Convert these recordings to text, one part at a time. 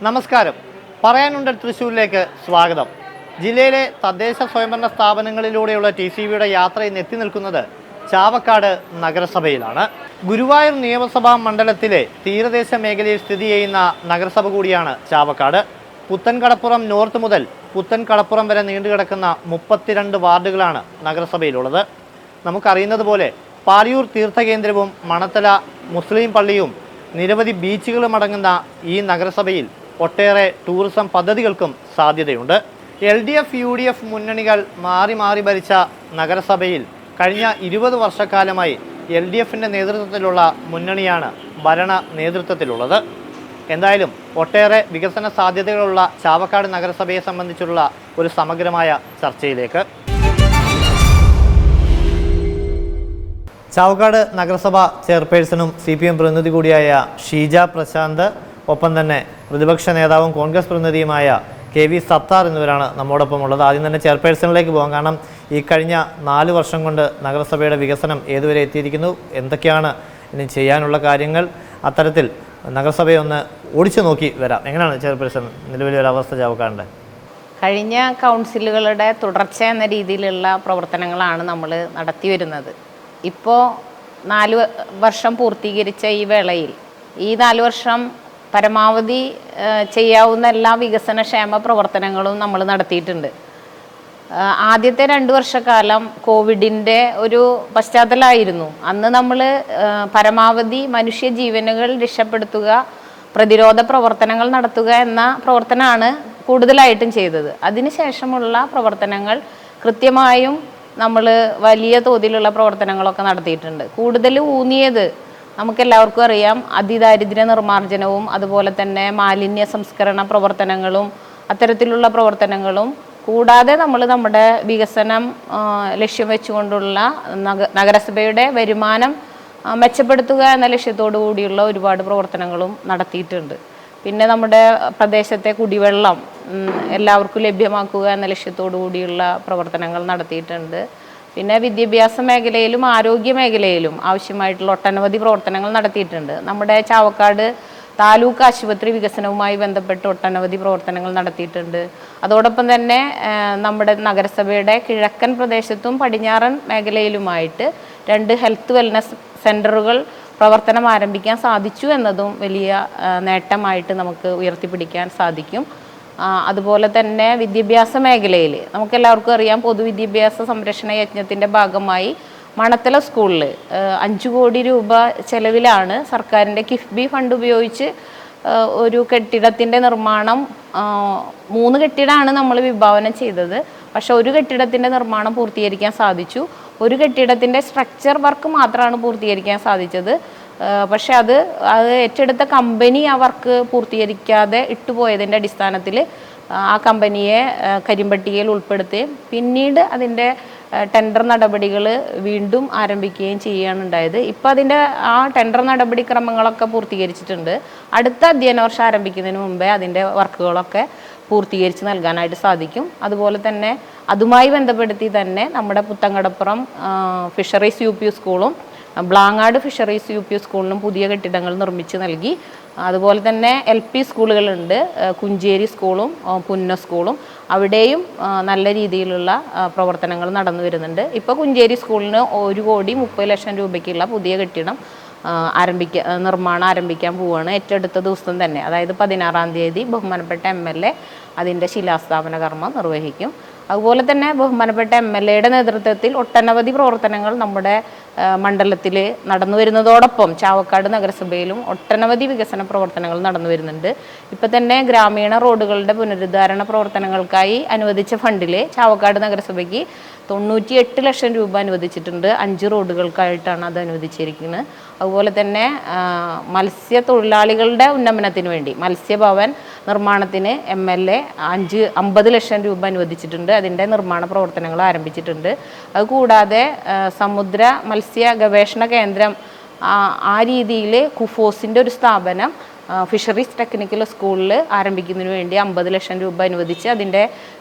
നമസ്കാരം. പറയാനുണ്ട് തൃശ്ശൂരിലേക്ക് സ്വാഗതം. ജില്ലയിലെ തദ്ദേശ സ്വയംഭരണ സ്ഥാപനങ്ങളിലൂടെയുള്ള TCVയുടെ യാത്ര ഇന്ന് എത്തി നിൽക്കുന്നത് ചാവക്കാട് നഗരസഭയിലാണ്. ഗുരുവായൂർ നിയമസഭാ മണ്ഡലത്തിലെ തീരദേശ മേഖലയിൽ സ്ഥിതി ചെയ്യുന്ന നഗരസഭ കൂടിയാണ് ചാവക്കാട്. പുത്തൻകടപ്പുറം നോർത്ത് മുതൽ പുത്തൻകടപ്പുറം വരെ നീണ്ടുകിടക്കുന്ന 32 വാർഡുകളാണ് നഗരസഭയിലുള്ളത്. നമുക്കറിയുന്നത് പോലെ പാലിയൂർ തീർത്ഥകേന്ദ്രവും മണത്തല മുസ്ലിം പള്ളിയും നിരവധി ബീച്ചുകളും അടങ്ങുന്ന ഈ നഗരസഭയിൽ ഒട്ടേറെ ടൂറിസം പദ്ധതികൾക്കും സാധ്യതയുണ്ട്. LDF UDF മുന്നണികൾ മാറി മാറി ഭരിച്ച നഗരസഭയിൽ കഴിഞ്ഞ 20 വർഷക്കാലമായി LDFിൻ്റെ നേതൃത്വത്തിലുള്ള മുന്നണിയാണ് ഭരണ നേതൃത്വത്തിലുള്ളത്. എന്തായാലും ഒട്ടേറെ വികസന സാധ്യതകളുള്ള ചാവക്കാട് നഗരസഭയെ സംബന്ധിച്ചുള്ള ഒരു സമഗ്രമായ ചർച്ചയിലേക്ക്. ചാവക്കാട് നഗരസഭ ചെയർപേഴ്സണും CPM പ്രതിനിധി കൂടിയായ ഷീജ പ്രശാന്ത്, ഒപ്പം തന്നെ പ്രതിപക്ഷ നേതാവും കോൺഗ്രസ് പ്രതിനിധിയുമായ KV സത്താർ എന്നിവരാണ് നമ്മോടൊപ്പം ഉള്ളത്. ആദ്യം തന്നെ ചെയർപേഴ്സണിലേക്ക് പോകാം. കാരണം ഈ കഴിഞ്ഞ 4 വർഷം കൊണ്ട് നഗരസഭയുടെ വികസനം ഏതുവരെ എത്തിയിരിക്കുന്നു, എന്തൊക്കെയാണ് ഇനി ചെയ്യാനുള്ള കാര്യങ്ങൾ, അത്തരത്തിൽ നഗരസഭയെ ഒന്ന് ഓടിച്ചു നോക്കി വരാം. എങ്ങനെയാണ് ചെയർപേഴ്സൺ നിലവിലെ ഒരു അവസ്ഥ ചാവക്കാടിൻ്റെ? കഴിഞ്ഞ കൗൺസിലുകളുടെ തുടർച്ച എന്ന രീതിയിലുള്ള പ്രവർത്തനങ്ങളാണ് നമ്മൾ നടത്തി വരുന്നത്. ഇപ്പോൾ 4 വർഷം പൂർത്തീകരിച്ച ഈ വേളയിൽ ഈ 4 വർഷം പരമാവധി ചെയ്യാവുന്ന എല്ലാ വികസനക്ഷേമ പ്രവർത്തനങ്ങളും നമ്മൾ നടത്തിയിട്ടുണ്ട്. ആദ്യത്തെ 2 വർഷക്കാലം കോവിഡിൻ്റെ ഒരു പശ്ചാത്തലമായിരുന്നു. അന്ന് നമ്മൾ പരമാവധി മനുഷ്യ ജീവനുകൾ രക്ഷപ്പെടുത്തുക, പ്രതിരോധ പ്രവർത്തനങ്ങൾ നടത്തുക എന്ന പ്രവർത്തനമാണ് കൂടുതലായിട്ടും ചെയ്തത്. അതിനുശേഷമുള്ള പ്രവർത്തനങ്ങൾ കൃത്യമായും നമ്മൾ വലിയ തോതിലുള്ള പ്രവർത്തനങ്ങളൊക്കെ നടത്തിയിട്ടുണ്ട്. കൂടുതൽ ഊന്നിയത് നമുക്കെല്ലാവർക്കും അറിയാം, അതിദാരിദ്ര്യ നിർമ്മാർജ്ജനവും അതുപോലെ തന്നെ മാലിന്യ സംസ്കരണ പ്രവർത്തനങ്ങളും അത്തരത്തിലുള്ള പ്രവർത്തനങ്ങളും കൂടാതെ നമ്മൾ നമ്മുടെ വികസനം ലക്ഷ്യം വെച്ചുകൊണ്ടുള്ള നഗരസഭയുടെ വരുമാനം മെച്ചപ്പെടുത്തുക എന്ന ലക്ഷ്യത്തോടു കൂടിയുള്ള ഒരുപാട് പ്രവർത്തനങ്ങളും നടത്തിയിട്ടുണ്ട്. പിന്നെ നമ്മുടെ പ്രദേശത്തെ കുടിവെള്ളം എല്ലാവർക്കും ലഭ്യമാക്കുക എന്ന ലക്ഷ്യത്തോടു കൂടിയുള്ള പ്രവർത്തനങ്ങൾ നടത്തിയിട്ടുണ്ട്. പിന്നെ വിദ്യാഭ്യാസ മേഖലയിലും ആരോഗ്യ മേഖലയിലും ആവശ്യമായിട്ടുള്ള ഒട്ടനവധി പ്രവർത്തനങ്ങൾ നടത്തിയിട്ടുണ്ട്. നമ്മുടെ ചാവക്കാട് താലൂക്ക് ആശുപത്രി വികസനവുമായി ബന്ധപ്പെട്ട് ഒട്ടനവധി പ്രവർത്തനങ്ങൾ നടത്തിയിട്ടുണ്ട്. അതോടൊപ്പം തന്നെ നമ്മുടെ നഗരസഭയുടെ കിഴക്കൻ പ്രദേശത്തും പടിഞ്ഞാറൻ മേഖലയിലുമായിട്ട് 2 ഹെൽത്ത് വെൽനസ് സെൻ്ററുകൾ പ്രവർത്തനം ആരംഭിക്കാൻ സാധിച്ചു എന്നതും വലിയ നേട്ടമായിട്ട് നമുക്ക് ഉയർത്തിപ്പിടിക്കാൻ സാധിക്കും. അതുപോലെ തന്നെ വിദ്യാഭ്യാസ മേഖലയിൽ നമുക്കെല്ലാവർക്കും അറിയാം, പൊതുവിദ്യാഭ്യാസ സംരക്ഷണ യജ്ഞത്തിൻ്റെ ഭാഗമായി മണത്തല സ്കൂളിൽ 5 കോടി രൂപ ചെലവിലാണ് സർക്കാരിൻ്റെ കിഫ്ബി ഫണ്ട് ഉപയോഗിച്ച് ഒരു കെട്ടിടത്തിൻ്റെ നിർമ്മാണം, 3 കെട്ടിടമാണ് നമ്മൾ വിഭാവനം ചെയ്തത്. പക്ഷെ ഒരു കെട്ടിടത്തിൻ്റെ നിർമ്മാണം പൂർത്തീകരിക്കാൻ സാധിച്ചു. ഒരു കെട്ടിടത്തിൻ്റെ സ്ട്രക്ചർ വർക്ക് മാത്രമാണ് പൂർത്തീകരിക്കാൻ സാധിച്ചത്. പക്ഷെ അത് ഏറ്റെടുത്ത കമ്പനി ആ വർക്ക് പൂർത്തീകരിക്കാതെ ഇട്ടുപോയതിൻ്റെ അടിസ്ഥാനത്തിൽ ആ കമ്പനിയെ കരിമ്പട്ടികയിൽ ഉൾപ്പെടുത്തുകയും പിന്നീട് അതിൻ്റെ ടെൻഡർ നടപടികൾ വീണ്ടും ആരംഭിക്കുകയും ചെയ്യുകയാണ് ഉണ്ടായത്. ഇപ്പോൾ അതിൻ്റെ ആ ടെൻഡർ നടപടിക്രമങ്ങളൊക്കെ പൂർത്തീകരിച്ചിട്ടുണ്ട്. അടുത്ത അധ്യയന വർഷം ആരംഭിക്കുന്നതിന് മുമ്പേ അതിൻ്റെ വർക്കുകളൊക്കെ പൂർത്തീകരിച്ച് നൽകാനായിട്ട് സാധിക്കും. അതുപോലെ തന്നെ അതുമായി ബന്ധപ്പെടുത്തി തന്നെ നമ്മുടെ പുത്തൻകടപ്പുറം ഫിഷറീസ് UP സ്കൂളും ബ്ലാങ്ങാട് ഫിഷറീസ് UP സ്കൂളിനും പുതിയ കെട്ടിടങ്ങൾ നിർമ്മിച്ച് നൽകി. അതുപോലെ തന്നെ LP സ്കൂളുകളുണ്ട്, കുഞ്ചേരി സ്കൂളും പുന്ന സ്കൂളും. അവിടെയും നല്ല രീതിയിലുള്ള പ്രവർത്തനങ്ങൾ നടന്നു വരുന്നുണ്ട്. ഇപ്പോൾ കുഞ്ചേരി സ്കൂളിന് 1,30,00,000 രൂപയ്ക്കുള്ള പുതിയ കെട്ടിടം നിർമ്മാണം ആരംഭിക്കാൻ പോവുകയാണ് ഏറ്റവും അടുത്ത ദിവസം തന്നെ. അതായത് 16-ാം തീയതി ബഹുമാനപ്പെട്ട MLA അതിൻ്റെ ശിലാസ്ഥാപന കർമ്മം നിർവഹിക്കും. അതുപോലെ തന്നെ ബഹുമാനപ്പെട്ട MLAയുടെ നേതൃത്വത്തിൽ ഒട്ടനവധി പ്രവർത്തനങ്ങൾ നമ്മുടെ മണ്ഡലത്തിൽ നടന്നു വരുന്നതോടൊപ്പം ചാവക്കാട് നഗരസഭയിലും ഒട്ടനവധി വികസന പ്രവർത്തനങ്ങൾ നടന്നു വരുന്നുണ്ട്. ഇപ്പം തന്നെ ഗ്രാമീണ റോഡുകളുടെ പുനരുദ്ധാരണ പ്രവർത്തനങ്ങൾക്കായി അനുവദിച്ച ഫണ്ടിൽ ചാവക്കാട് നഗരസഭയ്ക്ക് 98 ലക്ഷം രൂപ അനുവദിച്ചിട്ടുണ്ട്. 5 റോഡുകൾക്കായിട്ടാണ് അത് അനുവദിച്ചിരിക്കുന്നത്. അതുപോലെ തന്നെ മത്സ്യത്തൊഴിലാളികളുടെ ഉന്നമനത്തിന് വേണ്ടി മത്സ്യഭവൻ നിർമ്മാണത്തിന് MLA 50 ലക്ഷം രൂപ അനുവദിച്ചിട്ടുണ്ട്. അതിൻ്റെ നിർമ്മാണ പ്രവർത്തനങ്ങൾ ആരംഭിച്ചിട്ടുണ്ട്. അതുകൂടാതെ സമുദ്ര മത്സ്യ ഗവേഷണ കേന്ദ്രം ആ രീതിയിൽ കുഫോസിൻ്റെ ഒരു സ്ഥാപനം ഫിഷറീസ് ടെക്നിക്കൽ സ്കൂളിൽ ആരംഭിക്കുന്നതിന് വേണ്ടി 50 ലക്ഷം രൂപ അനുവദിച്ച് അതിൻ്റെ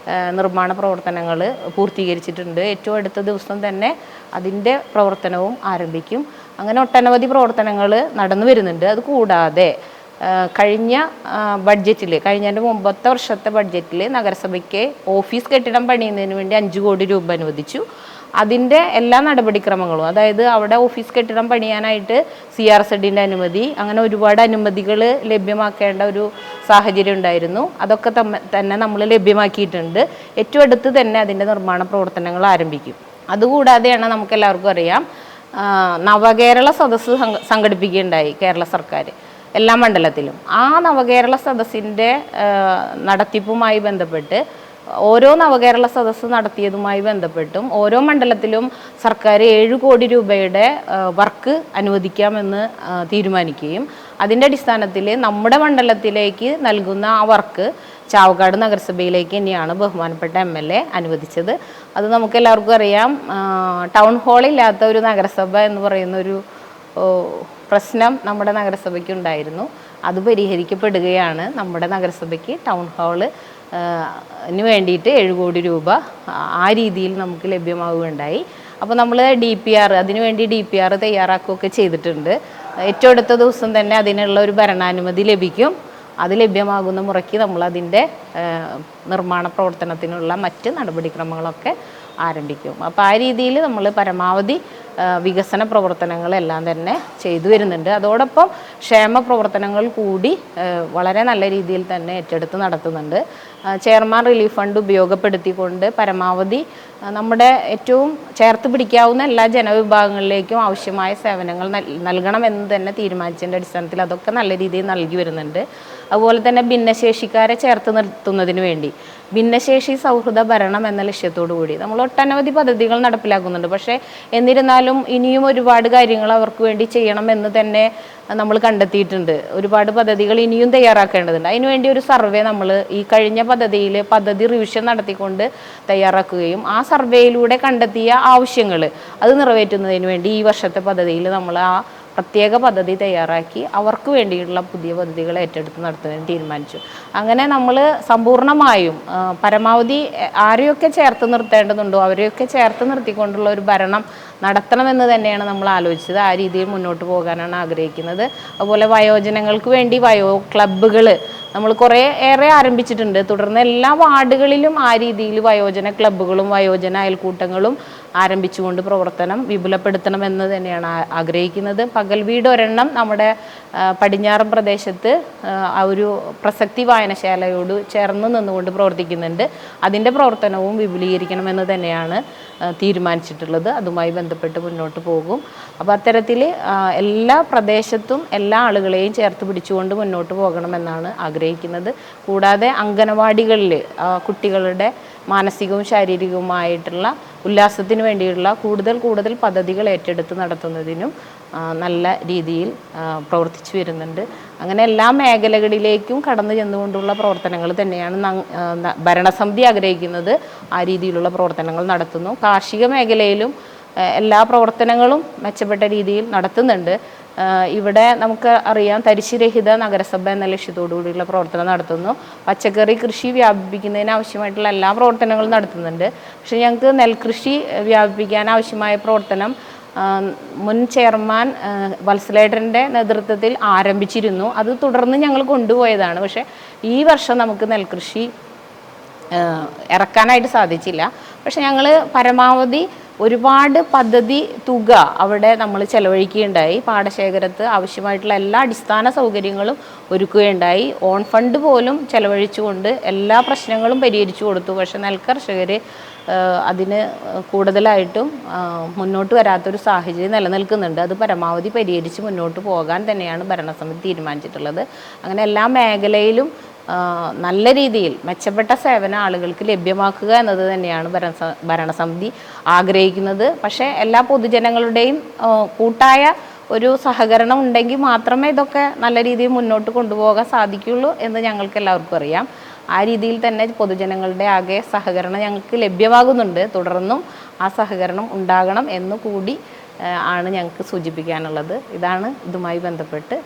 നിർമ്മാണ പ്രവർത്തനങ്ങൾ പൂർത്തീകരിച്ചിട്ടുണ്ട്. ഏറ്റവും അടുത്ത ദിവസം തന്നെ അതിൻ്റെ പ്രവർത്തനവും ആരംഭിക്കും. അങ്ങനെ ഒട്ടനവധി പ്രവർത്തനങ്ങൾ നടന്നു വരുന്നുണ്ട്. അതുകൂടാതെ കഴിഞ്ഞ ബഡ്ജറ്റിൽ കഴിഞ്ഞതിൻ്റെ മുമ്പത്തെ വർഷത്തെ ബഡ്ജറ്റിൽ നഗരസഭയ്ക്ക് ഓഫീസ് കെട്ടിടം പണിയുന്നതിന് വേണ്ടി 5 കോടി രൂപ അനുവദിച്ചു. അതിൻ്റെ എല്ലാ നടപടിക്രമങ്ങളും, അതായത് അവിടെ ഓഫീസ് കെട്ടിടം പണിയാനായിട്ട് CRZൻ്റെ അനുമതി, അങ്ങനെ ഒരുപാട് അനുമതികൾ ലഭ്യമാക്കേണ്ട ഒരു സാഹചര്യം ഉണ്ടായിരുന്നു. അതൊക്കെ തന്നെ നമ്മൾ ലഭ്യമാക്കിയിട്ടുണ്ട്. ഏറ്റവും അടുത്ത് തന്നെ അതിൻ്റെ നിർമ്മാണ പ്രവർത്തനങ്ങൾ ആരംഭിക്കും. അതുകൂടാതെയാണ് നമുക്കെല്ലാവർക്കും അറിയാം, നവകേരള സദസ്സ് സംഘടിപ്പിക്കുകയുണ്ടായി കേരള സർക്കാർ എല്ലാ മണ്ഡലത്തിലും. ആ നവകേരള സദസ്സിൻ്റെ നടത്തിപ്പുമായി ബന്ധപ്പെട്ട് ഓരോ നവകേരള സദസ്സ് നടത്തിയതുമായി ബന്ധപ്പെട്ടും ഓരോ മണ്ഡലത്തിലും സർക്കാർ 7 കോടി രൂപയുടെ വർക്ക് അനുവദിക്കാമെന്ന് തീരുമാനിക്കുകയും അതിൻ്റെ അടിസ്ഥാനത്തിൽ നമ്മുടെ മണ്ഡലത്തിലേക്ക് നൽകുന്ന ആ വർക്ക് ചാവക്കാട് നഗരസഭയിലേക്ക് തന്നെയാണ് ബഹുമാനപ്പെട്ട MLA അനുവദിച്ചത്. അത് നമുക്കെല്ലാവർക്കും അറിയാം, ടൗൺ ഹാളില്ലാത്ത ഒരു നഗരസഭ എന്ന് പറയുന്നൊരു പ്രശ്നം നമ്മുടെ നഗരസഭയ്ക്ക് ഉണ്ടായിരുന്നു. അത് പരിഹരിക്കപ്പെടുകയാണ്. നമ്മുടെ നഗരസഭയ്ക്ക് ടൗൺ ഹാള് വേണ്ടിയിട്ട് 7 കോടി രൂപ ആ രീതിയിൽ നമുക്ക് ലഭ്യമാവുകയുണ്ടായി. അപ്പോൾ നമ്മൾ DPR അതിനുവേണ്ടി DPR തയ്യാറാക്കുകയൊക്കെ ചെയ്തിട്ടുണ്ട്. ഏറ്റവും അടുത്ത ദിവസം തന്നെ അതിനുള്ള ഒരു ഭരണാനുമതി ലഭിക്കും. അത് ലഭ്യമാകുന്ന മുറയ്ക്ക് നമ്മൾ അതിൻ്റെ നിർമ്മാണ പ്രവർത്തനത്തിനുള്ള മറ്റ് നടപടിക്രമങ്ങളൊക്കെ ആരംഭിക്കും. അപ്പോൾ ആ രീതിയിൽ നമ്മൾ പരമാവധി വികസന പ്രവർത്തനങ്ങളെല്ലാം തന്നെ ചെയ്തു വരുന്നുണ്ട്. അതോടൊപ്പം ക്ഷേമ പ്രവർത്തനങ്ങൾ കൂടി വളരെ നല്ല രീതിയിൽ തന്നെ ഏറ്റെടുത്ത് നടത്തുന്നുണ്ട്. ചെയർമാൻ റിലീഫ് ഫണ്ട് ഉപയോഗപ്പെടുത്തിക്കൊണ്ട് പരമാവധി നമ്മുടെ ഏറ്റവും ചേർത്ത് പിടിക്കാവുന്ന എല്ലാ ജനവിഭാഗങ്ങളിലേക്കും ആവശ്യമായ സേവനങ്ങൾ നൽകണമെന്ന് തന്നെ തീരുമാനിച്ചതിൻ്റെ അടിസ്ഥാനത്തിൽ അതൊക്കെ നല്ല രീതിയിൽ നൽകി വരുന്നുണ്ട്. അതുപോലെ തന്നെ ഭിന്നശേഷിക്കാരെ ചേർത്ത് നിർത്തുന്നതിന് വേണ്ടി ഭിന്നശേഷി സൗഹൃദ ഭരണം എന്ന ലക്ഷ്യത്തോടു കൂടി നമ്മൾ ഒട്ടനവധി പദ്ധതികൾ നടപ്പിലാക്കുന്നുണ്ട്. പക്ഷേ എന്നിരുന്നാലും ഇനിയും ഒരുപാട് കാര്യങ്ങൾ അവർക്ക് വേണ്ടി ചെയ്യണമെന്ന് തന്നെ നമ്മൾ കണ്ടെത്തിയിട്ടുണ്ട്. ഒരുപാട് പദ്ധതികൾ ഇനിയും തയ്യാറാക്കേണ്ടതുണ്ട്. അതിനുവേണ്ടി ഒരു സർവേ നമ്മൾ ഈ കഴിഞ്ഞ പദ്ധതി റിവിഷൻ നടത്തിക്കൊണ്ട് തയ്യാറാക്കുകയും ആ സർവേയിലൂടെ കണ്ടെത്തിയ ആവശ്യങ്ങൾ അത് നിറവേറ്റുന്നതിന് വേണ്ടി ഈ വർഷത്തെ പദ്ധതിയിൽ നമ്മൾ ആ പ്രത്യേക പദ്ധതി തയ്യാറാക്കി അവർക്ക് വേണ്ടിയിട്ടുള്ള പുതിയ പദ്ധതികൾ ഏറ്റെടുത്ത് നടത്തുന്നതിന് തീരുമാനിച്ചു. അങ്ങനെ നമ്മൾ സമ്പൂർണ്ണമായും പരമാവധി ആരെയൊക്കെ ചേർത്ത് നിർത്തേണ്ടതുണ്ടോ അവരെയൊക്കെ ചേർത്ത് നിർത്തിക്കൊണ്ടുള്ള ഒരു ഭരണം നടത്തണമെന്ന് തന്നെയാണ് നമ്മൾ ആലോചിച്ചത്. ആ രീതിയിൽ മുന്നോട്ട് പോകാനാണ് ആഗ്രഹിക്കുന്നത്. അതുപോലെ വയോജനങ്ങൾക്ക് വേണ്ടി ക്ലബ്ബുകൾ നമ്മൾ ഏറെ ആരംഭിച്ചിട്ടുണ്ട്. തുടർന്ന് എല്ലാ വാർഡുകളിലും ആ രീതിയിൽ വയോജന ക്ലബ്ബുകളും വയോജന അയൽക്കൂട്ടങ്ങളും ആരംഭിച്ചുകൊണ്ട് പ്രവർത്തനം വിപുലപ്പെടുത്തണമെന്ന് തന്നെയാണ് ആഗ്രഹിക്കുന്നത്. പകൽ വീട് ഒരെണ്ണം നമ്മുടെ പടിഞ്ഞാറൻ പ്രദേശത്ത് ആ ഒരു പ്രസക്തി വായനശാലയോട് ചേർന്ന് നിന്നുകൊണ്ട് പ്രവർത്തിക്കുന്നുണ്ട്. അതിൻ്റെ പ്രവർത്തനവും വിപുലീകരിക്കണമെന്ന് തന്നെയാണ് തീരുമാനിച്ചിട്ടുള്ളത്. അതുമായി ബന്ധപ്പെട്ട് മുന്നോട്ട് പോകും. അപ്പോൾ അത്തരത്തിൽ എല്ലാ പ്രദേശത്തും എല്ലാ ആളുകളെയും ചേർത്ത് പിടിച്ചുകൊണ്ട് മുന്നോട്ട് പോകണമെന്നാണ് ആഗ്രഹിക്കുന്നത്. കൂടാതെ അംഗനവാടികളിൽ കുട്ടികളുടെ മാനസികവും ശാരീരികവുമായിട്ടുള്ള ഉല്ലാസത്തിന് വേണ്ടിയുള്ള കൂടുതൽ പദ്ധതികൾ ഏറ്റെടുത്ത് നടത്തുന്നതിനും നല്ല രീതിയിൽ പ്രവർത്തിച്ചു വരുന്നുണ്ട്. അങ്ങനെ എല്ലാ മേഖലകളിലേക്കും കടന്നു ചെന്നുകൊണ്ടുള്ള പ്രവർത്തനങ്ങൾ തന്നെയാണ് ഭരണസമിതി ആഗ്രഹിക്കുന്നത്. ആ രീതിയിലുള്ള പ്രവർത്തനങ്ങൾ നടത്തുന്നു. കാർഷിക മേഖലയിലും എല്ലാ പ്രവർത്തനങ്ങളും മെച്ചപ്പെട്ട രീതിയിൽ നടത്തുന്നുണ്ട്. ഇവിടെ നമുക്ക് അറിയാം, തരിശുരഹിത നഗരസഭ എന്ന ലക്ഷ്യത്തോടുകൂടിയുള്ള പ്രവർത്തനം നടത്തുന്നു. പച്ചക്കറി കൃഷി വ്യാപിപ്പിക്കുന്നതിന് ആവശ്യമായിട്ടുള്ള എല്ലാ പ്രവർത്തനങ്ങളും നടത്തുന്നുണ്ട്. പക്ഷേ ഞങ്ങൾക്ക് നെൽകൃഷി വ്യാപിപ്പിക്കാൻ ആവശ്യമായ പ്രവർത്തനം മുൻ ചെയർമാൻ വത്സലേട്ടൻ്റെ നേതൃത്വത്തിൽ ആരംഭിച്ചിരുന്നു. അത് തുടർന്ന് ഞങ്ങൾ കൊണ്ടുപോയതാണ്. പക്ഷേ ഈ വർഷം നമുക്ക് നെൽകൃഷി ഇറക്കാനായിട്ട് സാധിച്ചില്ല. പക്ഷെ ഞങ്ങൾ പരമാവധി ഒരുപാട് പദ്ധതി തുക അവിടെ നമ്മൾ ചെലവഴിക്കുകയുണ്ടായി. പാടശേഖരത്ത് ആവശ്യമായിട്ടുള്ള എല്ലാ അടിസ്ഥാന സൗകര്യങ്ങളും ഒരുക്കുകയുണ്ടായി. ഓൺ ഫണ്ട് പോലും ചെലവഴിച്ചുകൊണ്ട് എല്ലാ പ്രശ്നങ്ങളും പരിഹരിച്ചു കൊടുത്തു. പക്ഷെ നെൽകർഷകർ അതിന് കൂടുതലായിട്ടും മുന്നോട്ട് വരാത്തൊരു സാഹചര്യം നിലനിൽക്കുന്നുണ്ട്. അത് പരമാവധി പരിഹരിച്ച് മുന്നോട്ട് പോകാൻ തന്നെയാണ് ഭരണസമിതി തീരുമാനിച്ചിട്ടുള്ളത്. അങ്ങനെ എല്ലാ മേഖലയിലും നല്ല രീതിയിൽ മെച്ചപ്പെട്ട സേവനം ആളുകൾക്ക് ലഭ്യമാക്കുക എന്നത് തന്നെയാണ് ഭരണസമിതി ആഗ്രഹിക്കുന്നത്. പക്ഷേ എല്ലാ പൊതുജനങ്ങളുടെയും കൂട്ടായ ഒരു സഹകരണം ഉണ്ടെങ്കിൽ മാത്രമേ ഇതൊക്കെ നല്ല രീതിയിൽ മുന്നോട്ട് കൊണ്ടുപോകാൻ സാധിക്കുകയുള്ളൂ എന്ന് ഞങ്ങൾക്ക് എല്ലാവർക്കും അറിയാം. ആ രീതിയിൽ തന്നെ പൊതുജനങ്ങളുടെ ആകെ സഹകരണം ഞങ്ങൾക്ക് ലഭ്യമാകുന്നുണ്ട്. തുടർന്നും ആ സഹകരണം ഉണ്ടാകണം എന്ന് കൂടി ആണ് ഞങ്ങൾക്ക് സൂചിപ്പിക്കാനുള്ളത്. ഇതാണ് ഇതുമായി ബന്ധപ്പെട്ട്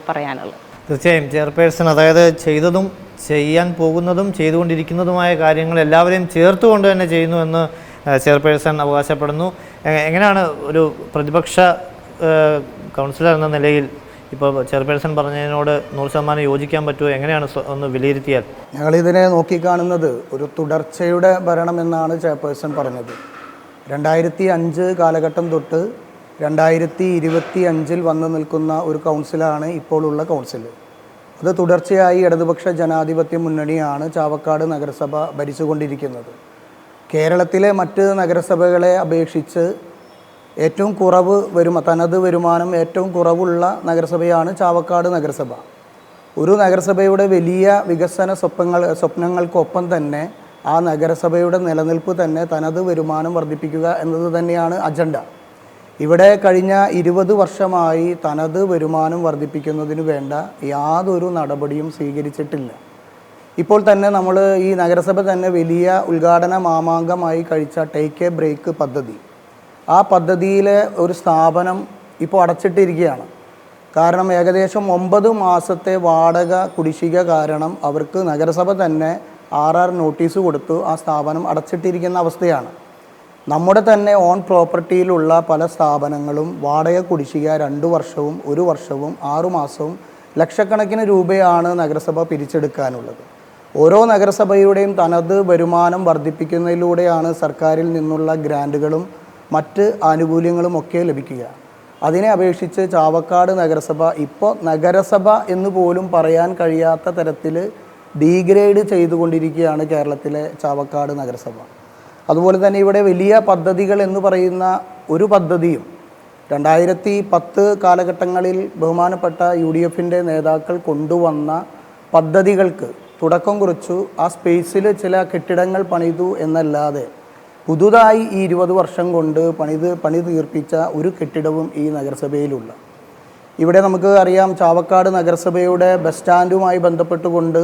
പറയാനുള്ളത്. തീർച്ചയായും ചെയർപേഴ്സൺ, അതായത് ചെയ്തതും ചെയ്യാൻ പോകുന്നതും ചെയ്തുകൊണ്ടിരിക്കുന്നതുമായ കാര്യങ്ങൾ എല്ലാവരെയും ചേർത്തുകൊണ്ട് തന്നെ ചെയ്യുന്നുവെന്ന് ചെയർപേഴ്സൺ അവകാശപ്പെടുന്നു. എങ്ങനെയാണ് ഒരു പ്രതിപക്ഷ കൗൺസിലർ എന്ന നിലയിൽ ഇപ്പോൾ ചെയർപേഴ്സൺ പറഞ്ഞതിനോട് 100% യോജിക്കാൻ പറ്റുമോ? എങ്ങനെയാണ് ഒന്ന് വിലയിരുത്തിയാൽ? ഞങ്ങളിതിനെ നോക്കിക്കാണുന്നത് ഒരു തുടർച്ചയുടെ ഭരണം എന്നാണ് ചെയർപേഴ്സൺ പറഞ്ഞത്. 2005 കാലഘട്ടം തൊട്ട് 2025 വന്നു നിൽക്കുന്ന ഒരു കൗൺസിലാണ് ഇപ്പോഴുള്ള കൗൺസിൽ. അത് തുടർച്ചയായി ഇടതുപക്ഷ ജനാധിപത്യ മുന്നണിയാണ് ചാവക്കാട് നഗരസഭ ഭരിച്ചുകൊണ്ടിരിക്കുന്നത്. കേരളത്തിലെ മറ്റ് നഗരസഭകളെ അപേക്ഷിച്ച് ഏറ്റവും കുറവ് തനത് വരുമാനം ഏറ്റവും കുറവുള്ള നഗരസഭയാണ് ചാവക്കാട് നഗരസഭ. ഒരു നഗരസഭയുടെ വലിയ വികസന സ്വപ്നങ്ങൾക്കൊപ്പം തന്നെ ആ നഗരസഭയുടെ നിലനിൽപ്പ് തന്നെ തനത് വരുമാനം വർദ്ധിപ്പിക്കുക എന്നത് തന്നെയാണ് അജണ്ട. ഇവിടെ കഴിഞ്ഞ 20 വർഷമായി തനത് വരുമാനം വർദ്ധിപ്പിക്കുന്നതിന് വേണ്ട യാതൊരു നടപടിയും സ്വീകരിച്ചിട്ടില്ല. ഇപ്പോൾ തന്നെ നമ്മൾ ഈ നഗരസഭ തന്നെ വലിയ ഉദ്ഘാടന മാമാങ്കമായി കഴിച്ച ടേക്ക് എ ബ്രേക്ക് പദ്ധതി, ആ പദ്ധതിയിലെ ഒരു സ്ഥാപനം ഇപ്പോൾ അടച്ചിട്ടിരിക്കുകയാണ്. കാരണം ഏകദേശം 9 മാസത്തെ വാടക കുടിശ്ശിക കാരണം അവർക്ക് നഗരസഭ തന്നെ RR നോട്ടീസ് കൊടുത്തു ആ സ്ഥാപനം അടച്ചിട്ടിരിക്കുന്ന അവസ്ഥയാണ്. നമ്മുടെ തന്നെ ഓൺ പ്രോപ്പർട്ടിയിലുള്ള പല സ്ഥാപനങ്ങളും വാടക കുടിശ്ശിക 2 വർഷവും 1 വർഷവും 6 മാസവും ലക്ഷക്കണക്കിന് രൂപയാണ് നഗരസഭ പിരിച്ചെടുക്കാനുള്ളത്. ഓരോ നഗരസഭയുടെയും തനത് വരുമാനം വർദ്ധിപ്പിക്കുന്നതിലൂടെയാണ് സർക്കാരിൽ നിന്നുള്ള ഗ്രാൻറ്റുകളും മറ്റ് ആനുകൂല്യങ്ങളും ഒക്കെ ലഭിക്കുക. അതിനെ അപേക്ഷിച്ച് ചാവക്കാട് നഗരസഭ ഇപ്പോൾ നഗരസഭ എന്ന് പോലും പറയാൻ കഴിയാത്ത തരത്തിൽ ഡീഗ്രേഡ് ചെയ്തുകൊണ്ടിരിക്കുകയാണ് കേരളത്തിലെ ചാവക്കാട് നഗരസഭ. അതുപോലെ തന്നെ ഇവിടെ വലിയ പദ്ധതികൾ എന്ന് പറയുന്ന ഒരു പദ്ധതിയും 2010 കാലഘട്ടങ്ങളിൽ ബഹുമാനപ്പെട്ട UDFൻ്റെ നേതാക്കൾ കൊണ്ടുവന്ന പദ്ധതികൾക്ക് തുടക്കം കുറിച്ചു. ആ സ്പേസിൽ ചില കെട്ടിടങ്ങൾ പണിതു എന്നല്ലാതെ പുതുതായി ഈ 20 വർഷം കൊണ്ട് പണി തീർപ്പിച്ച ഒരു കെട്ടിടവും ഈ നഗരസഭയിലുള്ള. ഇവിടെ നമുക്ക് അറിയാം, ചാവക്കാട് നഗരസഭയുടെ ബസ് സ്റ്റാൻഡുമായി ബന്ധപ്പെട്ടുകൊണ്ട്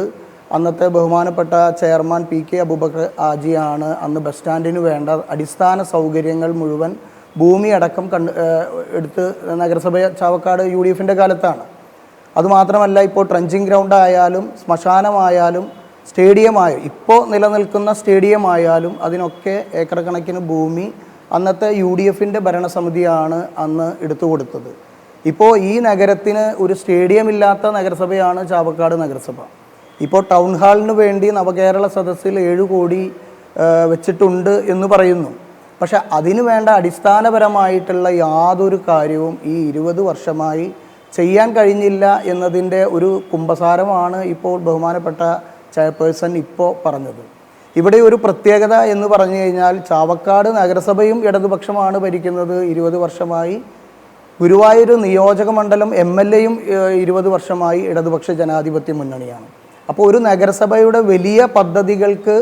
അന്നത്തെ ബഹുമാനപ്പെട്ട ചെയർമാൻ PK അബൂബക്കർ ആജിയാണ് അന്ന് ബസ് സ്റ്റാൻഡിന് വേണ്ട അടിസ്ഥാന സൗകര്യങ്ങൾ മുഴുവൻ ഭൂമി അടക്കം എടുത്ത് നഗരസഭ ചാവക്കാട് UDFൻ്റെ കാലത്താണ്. അതുമാത്രമല്ല, ഇപ്പോൾ ട്രഞ്ചിങ് ഗ്രൗണ്ട് ആയാലും ശ്മശാനമായാലും സ്റ്റേഡിയമായും ഇപ്പോൾ നിലനിൽക്കുന്ന സ്റ്റേഡിയമായാലും അതിനൊക്കെ ഏക്കർ കണക്കിന് ഭൂമി അന്നത്തെ UDFൻ്റെ ഭരണസമിതിയാണ് അന്ന് എടുത്തു കൊടുത്തത്. ഇപ്പോൾ ഈ നഗരത്തിന് ഒരു സ്റ്റേഡിയം ഇല്ലാത്ത നഗരസഭയാണ് ചാവക്കാട് നഗരസഭ. ഇപ്പോൾ ടൗൺ ഹാളിന് വേണ്ടി നവകേരള സദസ്സിൽ 7 കോടി വെച്ചിട്ടുണ്ട് എന്ന് പറയുന്നു. പക്ഷെ അതിനു വേണ്ട അടിസ്ഥാനപരമായിട്ടുള്ള യാതൊരു കാര്യവും ഈ 20 വർഷമായി ചെയ്യാൻ കഴിഞ്ഞില്ല എന്നതിൻ്റെ ഒരു കുമ്പസാരമാണ് ഇപ്പോൾ ബഹുമാനപ്പെട്ട ചെയർപേഴ്സൺ ഇപ്പോൾ പറഞ്ഞത്. ഇവിടെ ഒരു പ്രത്യേകത എന്ന് പറഞ്ഞു കഴിഞ്ഞാൽ ചാവക്കാട് നഗരസഭയും ഇടതുപക്ഷമാണ് ഭരിക്കുന്നത് 20 വർഷമായി. ഗുരുവായൂർ നിയോജക മണ്ഡലം MLAയും 20 വർഷമായി ഇടതുപക്ഷ ജനാധിപത്യ മുന്നണിയാണ്. അപ്പോൾ ഒരു നഗരസഭയുടെ വലിയ പദ്ധതികൾക്ക്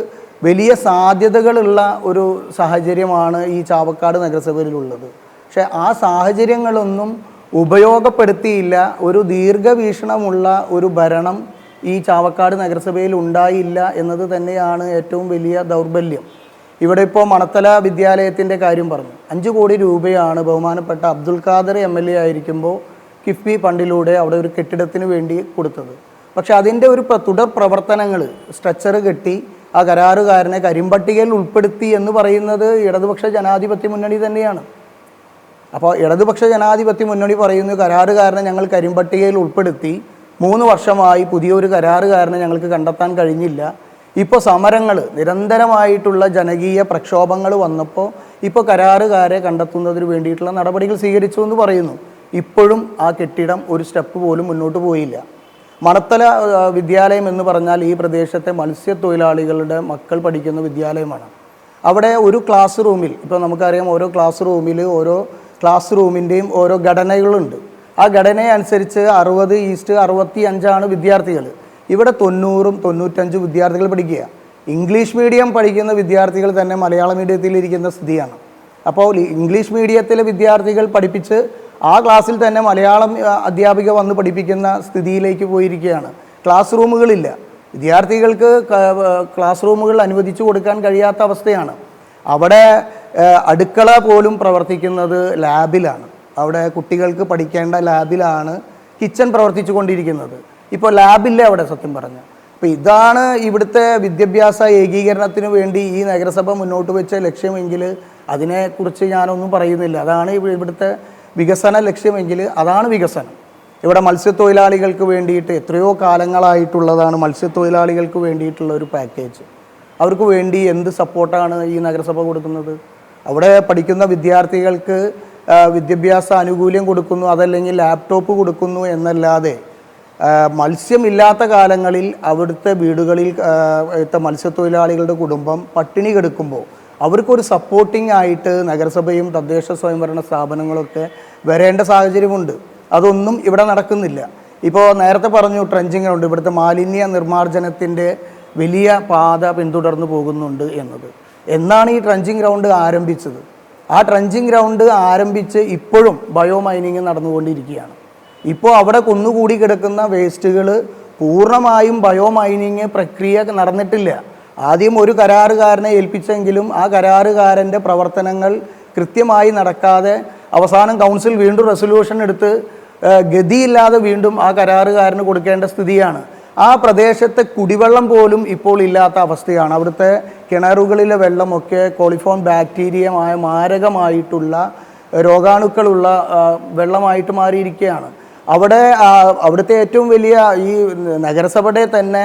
വലിയ സാധ്യതകളുള്ള ഒരു സാഹചര്യമാണ് ഈ ചാവക്കാട് നഗരസഭയിലുള്ളത്. പക്ഷേ ആ സാഹചര്യങ്ങളൊന്നും ഉപയോഗപ്പെടുത്തിയില്ല. ഒരു ദീർഘവീക്ഷണമുള്ള ഒരു ഭരണം ഈ ചാവക്കാട് നഗരസഭയിൽ ഉണ്ടായില്ല എന്നത് തന്നെയാണ് ഏറ്റവും വലിയ ദൗർബല്യം. ഇവിടെ ഇപ്പോൾ മണത്തല വിദ്യാലയത്തിൻ്റെ കാര്യം പറഞ്ഞു. 5 കോടി രൂപയാണ് ബഹുമാനപ്പെട്ട അബ്ദുൽ ഖാദർ MLA ആയിരിക്കുമ്പോൾ കിഫ്ബി ഫണ്ടിലൂടെ അവിടെ ഒരു കെട്ടിടത്തിന് വേണ്ടി കൊടുത്തത്. പക്ഷെ അതിൻ്റെ ഒരു തുടർ പ്രവർത്തനങ്ങൾ സ്ട്രക്ചർ കെട്ടി ആ കരാറുകാരനെ കരിമ്പട്ടികയിൽ ഉൾപ്പെടുത്തി എന്ന് പറയുന്നത് ഇടതുപക്ഷ ജനാധിപത്യ മുന്നണി തന്നെയാണ്. അപ്പോൾ ഇടതുപക്ഷ ജനാധിപത്യ മുന്നണി പറയുന്നു കരാറുകാരനെ ഞങ്ങൾ കരിമ്പട്ടികയിൽ ഉൾപ്പെടുത്തി, 3 വർഷമായി പുതിയൊരു കരാറുകാരനെ ഞങ്ങൾക്ക് കണ്ടെത്താൻ കഴിഞ്ഞില്ല. ഇപ്പോൾ സമരങ്ങൾ നിരന്തരമായിട്ടുള്ള ജനകീയ പ്രക്ഷോഭങ്ങൾ വന്നപ്പോൾ ഇപ്പോൾ കരാറുകാരെ കണ്ടെത്തുന്നതിന് വേണ്ടിയിട്ടുള്ള നടപടികൾ സ്വീകരിച്ചു എന്ന് പറയുന്നു. ഇപ്പോഴും ആ കെട്ടിടം ഒരു സ്റ്റെപ്പ് പോലും മുന്നോട്ട് പോയില്ല. മണത്തല വിദ്യാലയം എന്ന് പറഞ്ഞാൽ ഈ പ്രദേശത്തെ മത്സ്യത്തൊഴിലാളികളുടെ മക്കൾ പഠിക്കുന്ന വിദ്യാലയമാണ്. അവിടെ ഒരു ക്ലാസ് റൂമിൽ ഇപ്പോൾ നമുക്കറിയാം ഓരോ ക്ലാസ് റൂമിൻ്റെയും ഓരോ ഘടനകളുണ്ട്. ആ ഘടനയനുസരിച്ച് 60:65 വിദ്യാർത്ഥികൾ. ഇവിടെ 90-95 വിദ്യാർത്ഥികൾ പഠിക്കുക. ഇംഗ്ലീഷ് മീഡിയം പഠിക്കുന്ന വിദ്യാർത്ഥികൾ തന്നെ മലയാള മീഡിയത്തിലിരിക്കുന്ന സ്ഥിതിയാണ്. അപ്പോൾ ഇംഗ്ലീഷ് മീഡിയത്തിലെ വിദ്യാർത്ഥികൾ പഠിപ്പിച്ച് ആ ക്ലാസ്സിൽ തന്നെ മലയാളം അധ്യാപിക വന്ന് പഠിപ്പിക്കുന്ന സ്ഥിതിയിലേക്ക് പോയിരിക്കുകയാണ്. ക്ലാസ് റൂമുകളില്ല, വിദ്യാർത്ഥികൾക്ക് ക്ലാസ് റൂമുകൾ അനുവദിച്ചു കൊടുക്കാൻ കഴിയാത്ത അവസ്ഥയാണ്. അവിടെ അടുക്കള പോലും പ്രവർത്തിക്കുന്നത് ലാബിലാണ്. അവിടെ കുട്ടികൾക്ക് പഠിക്കേണ്ട ലാബിലാണ് കിച്ചൺ പ്രവർത്തിച്ചു കൊണ്ടിരിക്കുന്നത്. ഇപ്പോൾ ലാബില്ല അവിടെ സത്യം പറഞ്ഞാൽ. അപ്പോൾ ഇതാണ് ഇവിടുത്തെ വിദ്യാഭ്യാസ ഏകീകരണത്തിന് വേണ്ടി ഈ നഗരസഭ മുന്നോട്ട് വെച്ച ലക്ഷ്യമെങ്കിൽ അതിനെക്കുറിച്ച് ഞാനൊന്നും പറയുന്നില്ല. അതാണ് ഇവിടുത്തെ വികസന ലക്ഷ്യമെങ്കിൽ അതാണ് വികസനം. ഇവിടെ മത്സ്യത്തൊഴിലാളികൾക്ക് വേണ്ടിയിട്ട് എത്രയോ കാലങ്ങളായിട്ടുള്ളതാണ് മത്സ്യത്തൊഴിലാളികൾക്ക് വേണ്ടിയിട്ടുള്ള ഒരു പാക്കേജ്. അവർക്ക് വേണ്ടി എന്ത് സപ്പോർട്ടാണ് ഈ നഗരസഭ കൊടുക്കുന്നത്? അവിടെ പഠിക്കുന്ന വിദ്യാർത്ഥികൾക്ക് വിദ്യാഭ്യാസ ആനുകൂല്യം കൊടുക്കുന്നു, അതല്ലെങ്കിൽ ലാപ്ടോപ്പ് കൊടുക്കുന്നു എന്നല്ലാതെ മത്സ്യമില്ലാത്ത കാലങ്ങളിൽ അവിടുത്തെ വീടുകളിൽ മത്സ്യത്തൊഴിലാളികളുടെ കുടുംബം പട്ടിണി കിടക്കുമ്പോൾ അവർക്കൊരു സപ്പോർട്ടിംഗ് ആയിട്ട് നഗരസഭയും തദ്ദേശ സ്വയംഭരണ സ്ഥാപനങ്ങളൊക്കെ വരേണ്ട സാഹചര്യമുണ്ട്. അതൊന്നും ഇവിടെ നടക്കുന്നില്ല. ഇപ്പോൾ നേരത്തെ പറഞ്ഞു ട്രെഞ്ചിങ് ഗ്രൗണ്ട്, ഇവിടുത്തെ മാലിന്യ നിർമ്മാർജ്ജനത്തിൻ്റെ വലിയ പാത പിന്തുടർന്നു പോകുന്നുണ്ട് എന്നത്. എന്നാണ് ഈ ട്രെഞ്ചിങ് ഗ്രൗണ്ട് ആരംഭിച്ചത്? ആ ട്രെഞ്ചിങ് ഗ്രൗണ്ട് ആരംഭിച്ച് ഇപ്പോഴും ബയോ മൈനിങ് നടന്നുകൊണ്ടിരിക്കുകയാണ്. ഇപ്പോൾ അവിടെ കുന്നുകൂടി കിടക്കുന്ന വേസ്റ്റുകൾ പൂർണ്ണമായും ബയോ മൈനിങ് പ്രക്രിയ നടന്നിട്ടില്ല. ആദ്യം ഒരു കരാറുകാരനെ ഏൽപ്പിച്ചെങ്കിലും ആ കരാറുകാരൻ്റെ പ്രവർത്തനങ്ങൾ കൃത്യമായി നടക്കാതെ അവസാനം കൗൺസിൽ വീണ്ടും റെസൊല്യൂഷൻ എടുത്ത് ഗതിയില്ലാതെ വീണ്ടും ആ കരാറുകാരന് കൊടുക്കേണ്ട സ്ഥിതിയാണ്. ആ പ്രദേശത്തെ കുടിവെള്ളം പോലും ഇപ്പോൾ ഇല്ലാത്ത അവസ്ഥയാണ്. അവിടുത്തെ കിണറുകളിലെ വെള്ളമൊക്കെ കോളിഫോം ബാക്ടീരിയമായ മാരകമായിട്ടുള്ള രോഗാണുക്കളുള്ള വെള്ളമായിട്ട് മാറിയിരിക്കുകയാണ്. അവിടുത്തെ ഏറ്റവും വലിയ ഈ നഗരസഭയുടെ തന്നെ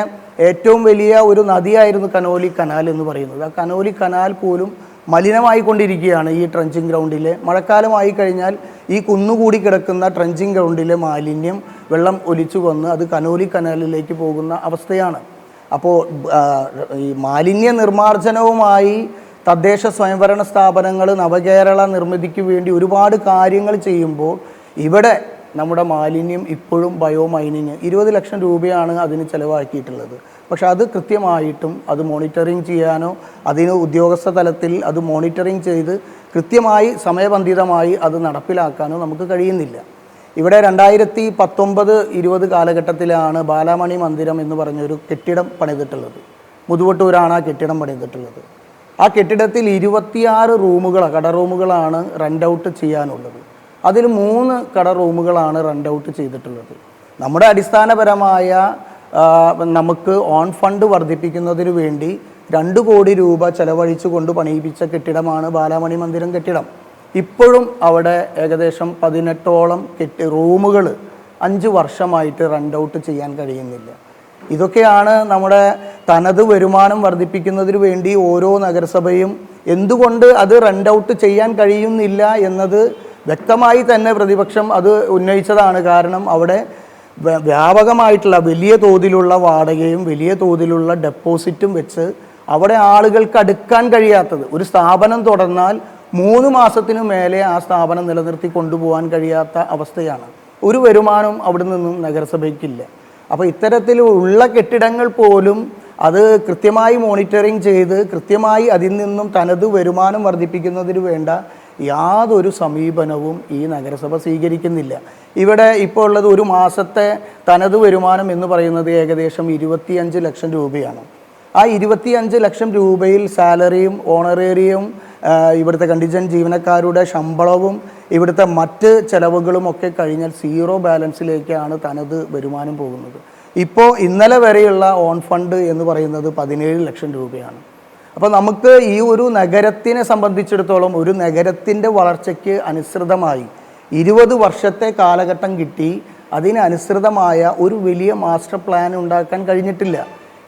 ഏറ്റവും വലിയ ഒരു നദിയായിരുന്നു കനോലി കനാൽ എന്ന് പറയുന്നത്. ആ കനോലി കനാൽ പോലും മലിനമായിക്കൊണ്ടിരിക്കുകയാണ്. ഈ ട്രെഞ്ചിങ് ഗ്രൗണ്ടിലെ മഴക്കാലമായി കഴിഞ്ഞാൽ ഈ കുന്നുകൂടി കിടക്കുന്ന ട്രെഞ്ചിങ് ഗ്രൗണ്ടിലെ മാലിന്യം വെള്ളം ഒലിച്ചു വന്ന് അത് കനോലി കനാലിലേക്ക് പോകുന്ന അവസ്ഥയാണ്. അപ്പോൾ ഈ മാലിന്യ നിർമ്മാർജ്ജനവുമായി തദ്ദേശ സ്വയംഭരണ സ്ഥാപനങ്ങൾ നവകേരള നിർമ്മിതിക്ക് വേണ്ടി ഒരുപാട് കാര്യങ്ങൾ ചെയ്യുമ്പോൾ ഇവിടെ നമ്മുടെ മാലിന്യം ഇപ്പോഴും ബയോ മൈനിങ് 20 ലക്ഷം രൂപയാണ് അതിന് ചിലവാക്കിയിട്ടുള്ളത്. പക്ഷെ അത് കൃത്യമായിട്ടും അത് മോണിറ്ററിങ് ചെയ്യാനോ അതിന് ഉദ്യോഗസ്ഥ തലത്തിൽ അത് മോണിറ്ററിങ് ചെയ്ത് കൃത്യമായി സമയബന്ധിതമായി അത് നടപ്പിലാക്കാനോ നമുക്ക് കഴിയുന്നില്ല. ഇവിടെ 2019-20 കാലഘട്ടത്തിലാണ് ബാലാമണി മന്ദിരം എന്ന് പറഞ്ഞൊരു കെട്ടിടം പണിതിട്ടുള്ളത്. മുതുവട്ടൂരാണ് ആ കെട്ടിടം പണിതിട്ടുള്ളത്. ആ കെട്ടിടത്തിൽ 26 റൂമുകളാണ്, കട റൂമുകളാണ് റെൻ്റ് ഔട്ട് ചെയ്യാനുള്ളത്. അതിൽ 3 കട റൂമുകളാണ് റെൻ്റ് ഔട്ട് ചെയ്തിട്ടുള്ളത്. നമ്മുടെ അടിസ്ഥാനപരമായ നമുക്ക് ഓൺ ഫണ്ട് വർദ്ധിപ്പിക്കുന്നതിന് വേണ്ടി 2 കോടി രൂപ ചെലവഴിച്ചു കൊണ്ട് പണിയിപ്പിച്ച കെട്ടിടമാണ് ബാലാമണി മന്ദിരം കെട്ടിടം. ഇപ്പോഴും അവിടെ ഏകദേശം 18ഓളം റൂമുകൾ 5 വർഷമായിട്ട് റെൻ്റ് ഔട്ട് ചെയ്യാൻ കഴിയുന്നില്ല. ഇതൊക്കെയാണ് നമ്മുടെ തനത് വരുമാനം വർദ്ധിപ്പിക്കുന്നതിന് വേണ്ടി ഓരോ നഗരസഭയും എന്തുകൊണ്ട് അത് റെൻ്റ് ഔട്ട് ചെയ്യാൻ കഴിയുന്നില്ല എന്നത് വ്യക്തമായി തന്നെ പ്രതിപക്ഷം അത് ഉന്നയിച്ചതാണ്. കാരണം അവിടെ വ്യാപകമായിട്ടുള്ള വലിയ തോതിലുള്ള വാടകയും വലിയ തോതിലുള്ള ഡെപ്പോസിറ്റും വെച്ച് അവിടെ ആളുകൾക്ക് അടുക്കാൻ കഴിയാത്തത്, ഒരു സ്ഥാപനം തുടർന്നാൽ 3 മാസത്തിനു മേലെ ആ സ്ഥാപനം നിലനിർത്തി കൊണ്ടുപോകാൻ കഴിയാത്ത അവസ്ഥയാണ്. ഒരു വരുമാനവും അവിടെ നിന്നും നഗരസഭയ്ക്കില്ല. അപ്പോൾ ഇത്തരത്തിലുള്ള കെട്ടിടങ്ങൾ പോലും അത് കൃത്യമായി മോണിറ്ററിങ് ചെയ്ത് കൃത്യമായി അതിൽ നിന്നും തനത് വരുമാനം വർദ്ധിപ്പിക്കുന്നതിന് വേണ്ട യാതൊരു സമീപനവും ഈ നഗരസഭ സ്വീകരിക്കുന്നില്ല. ഇവിടെ ഇപ്പോൾ ഉള്ളത് ഒരു മാസത്തെ തനത് വരുമാനം എന്ന് പറയുന്നത് ഏകദേശം 25 ലക്ഷം രൂപയാണ്. ആ 25 ലക്ഷം രൂപയിൽ സാലറിയും ഓണറേറിയവും ഇവിടുത്തെ കണ്ടിജൻറ്റ് ജീവനക്കാരുടെ ശമ്പളവും ഇവിടുത്തെ മറ്റ് ചെലവുകളും ഒക്കെ കഴിഞ്ഞാൽ 0 ബാലൻസിലേക്കാണ് തനത് വരുമാനം പോകുന്നത്. ഇപ്പോൾ ഇന്നലെ വരെയുള്ള ഓൺ ഫണ്ട് എന്ന് പറയുന്നത് 17 ലക്ഷം രൂപയാണ്. അപ്പോൾ നമുക്ക് ഈ ഒരു നഗരത്തിനെ സംബന്ധിച്ചിടത്തോളം ഒരു നഗരത്തിൻ്റെ വളർച്ചയ്ക്ക് അനുസൃതമായി 20 വർഷത്തെ കാലഘട്ടം കിട്ടി അതിനനുസൃതമായ ഒരു വലിയ മാസ്റ്റർ പ്ലാൻ ഉണ്ടാക്കാൻ കഴിഞ്ഞിട്ടില്ല.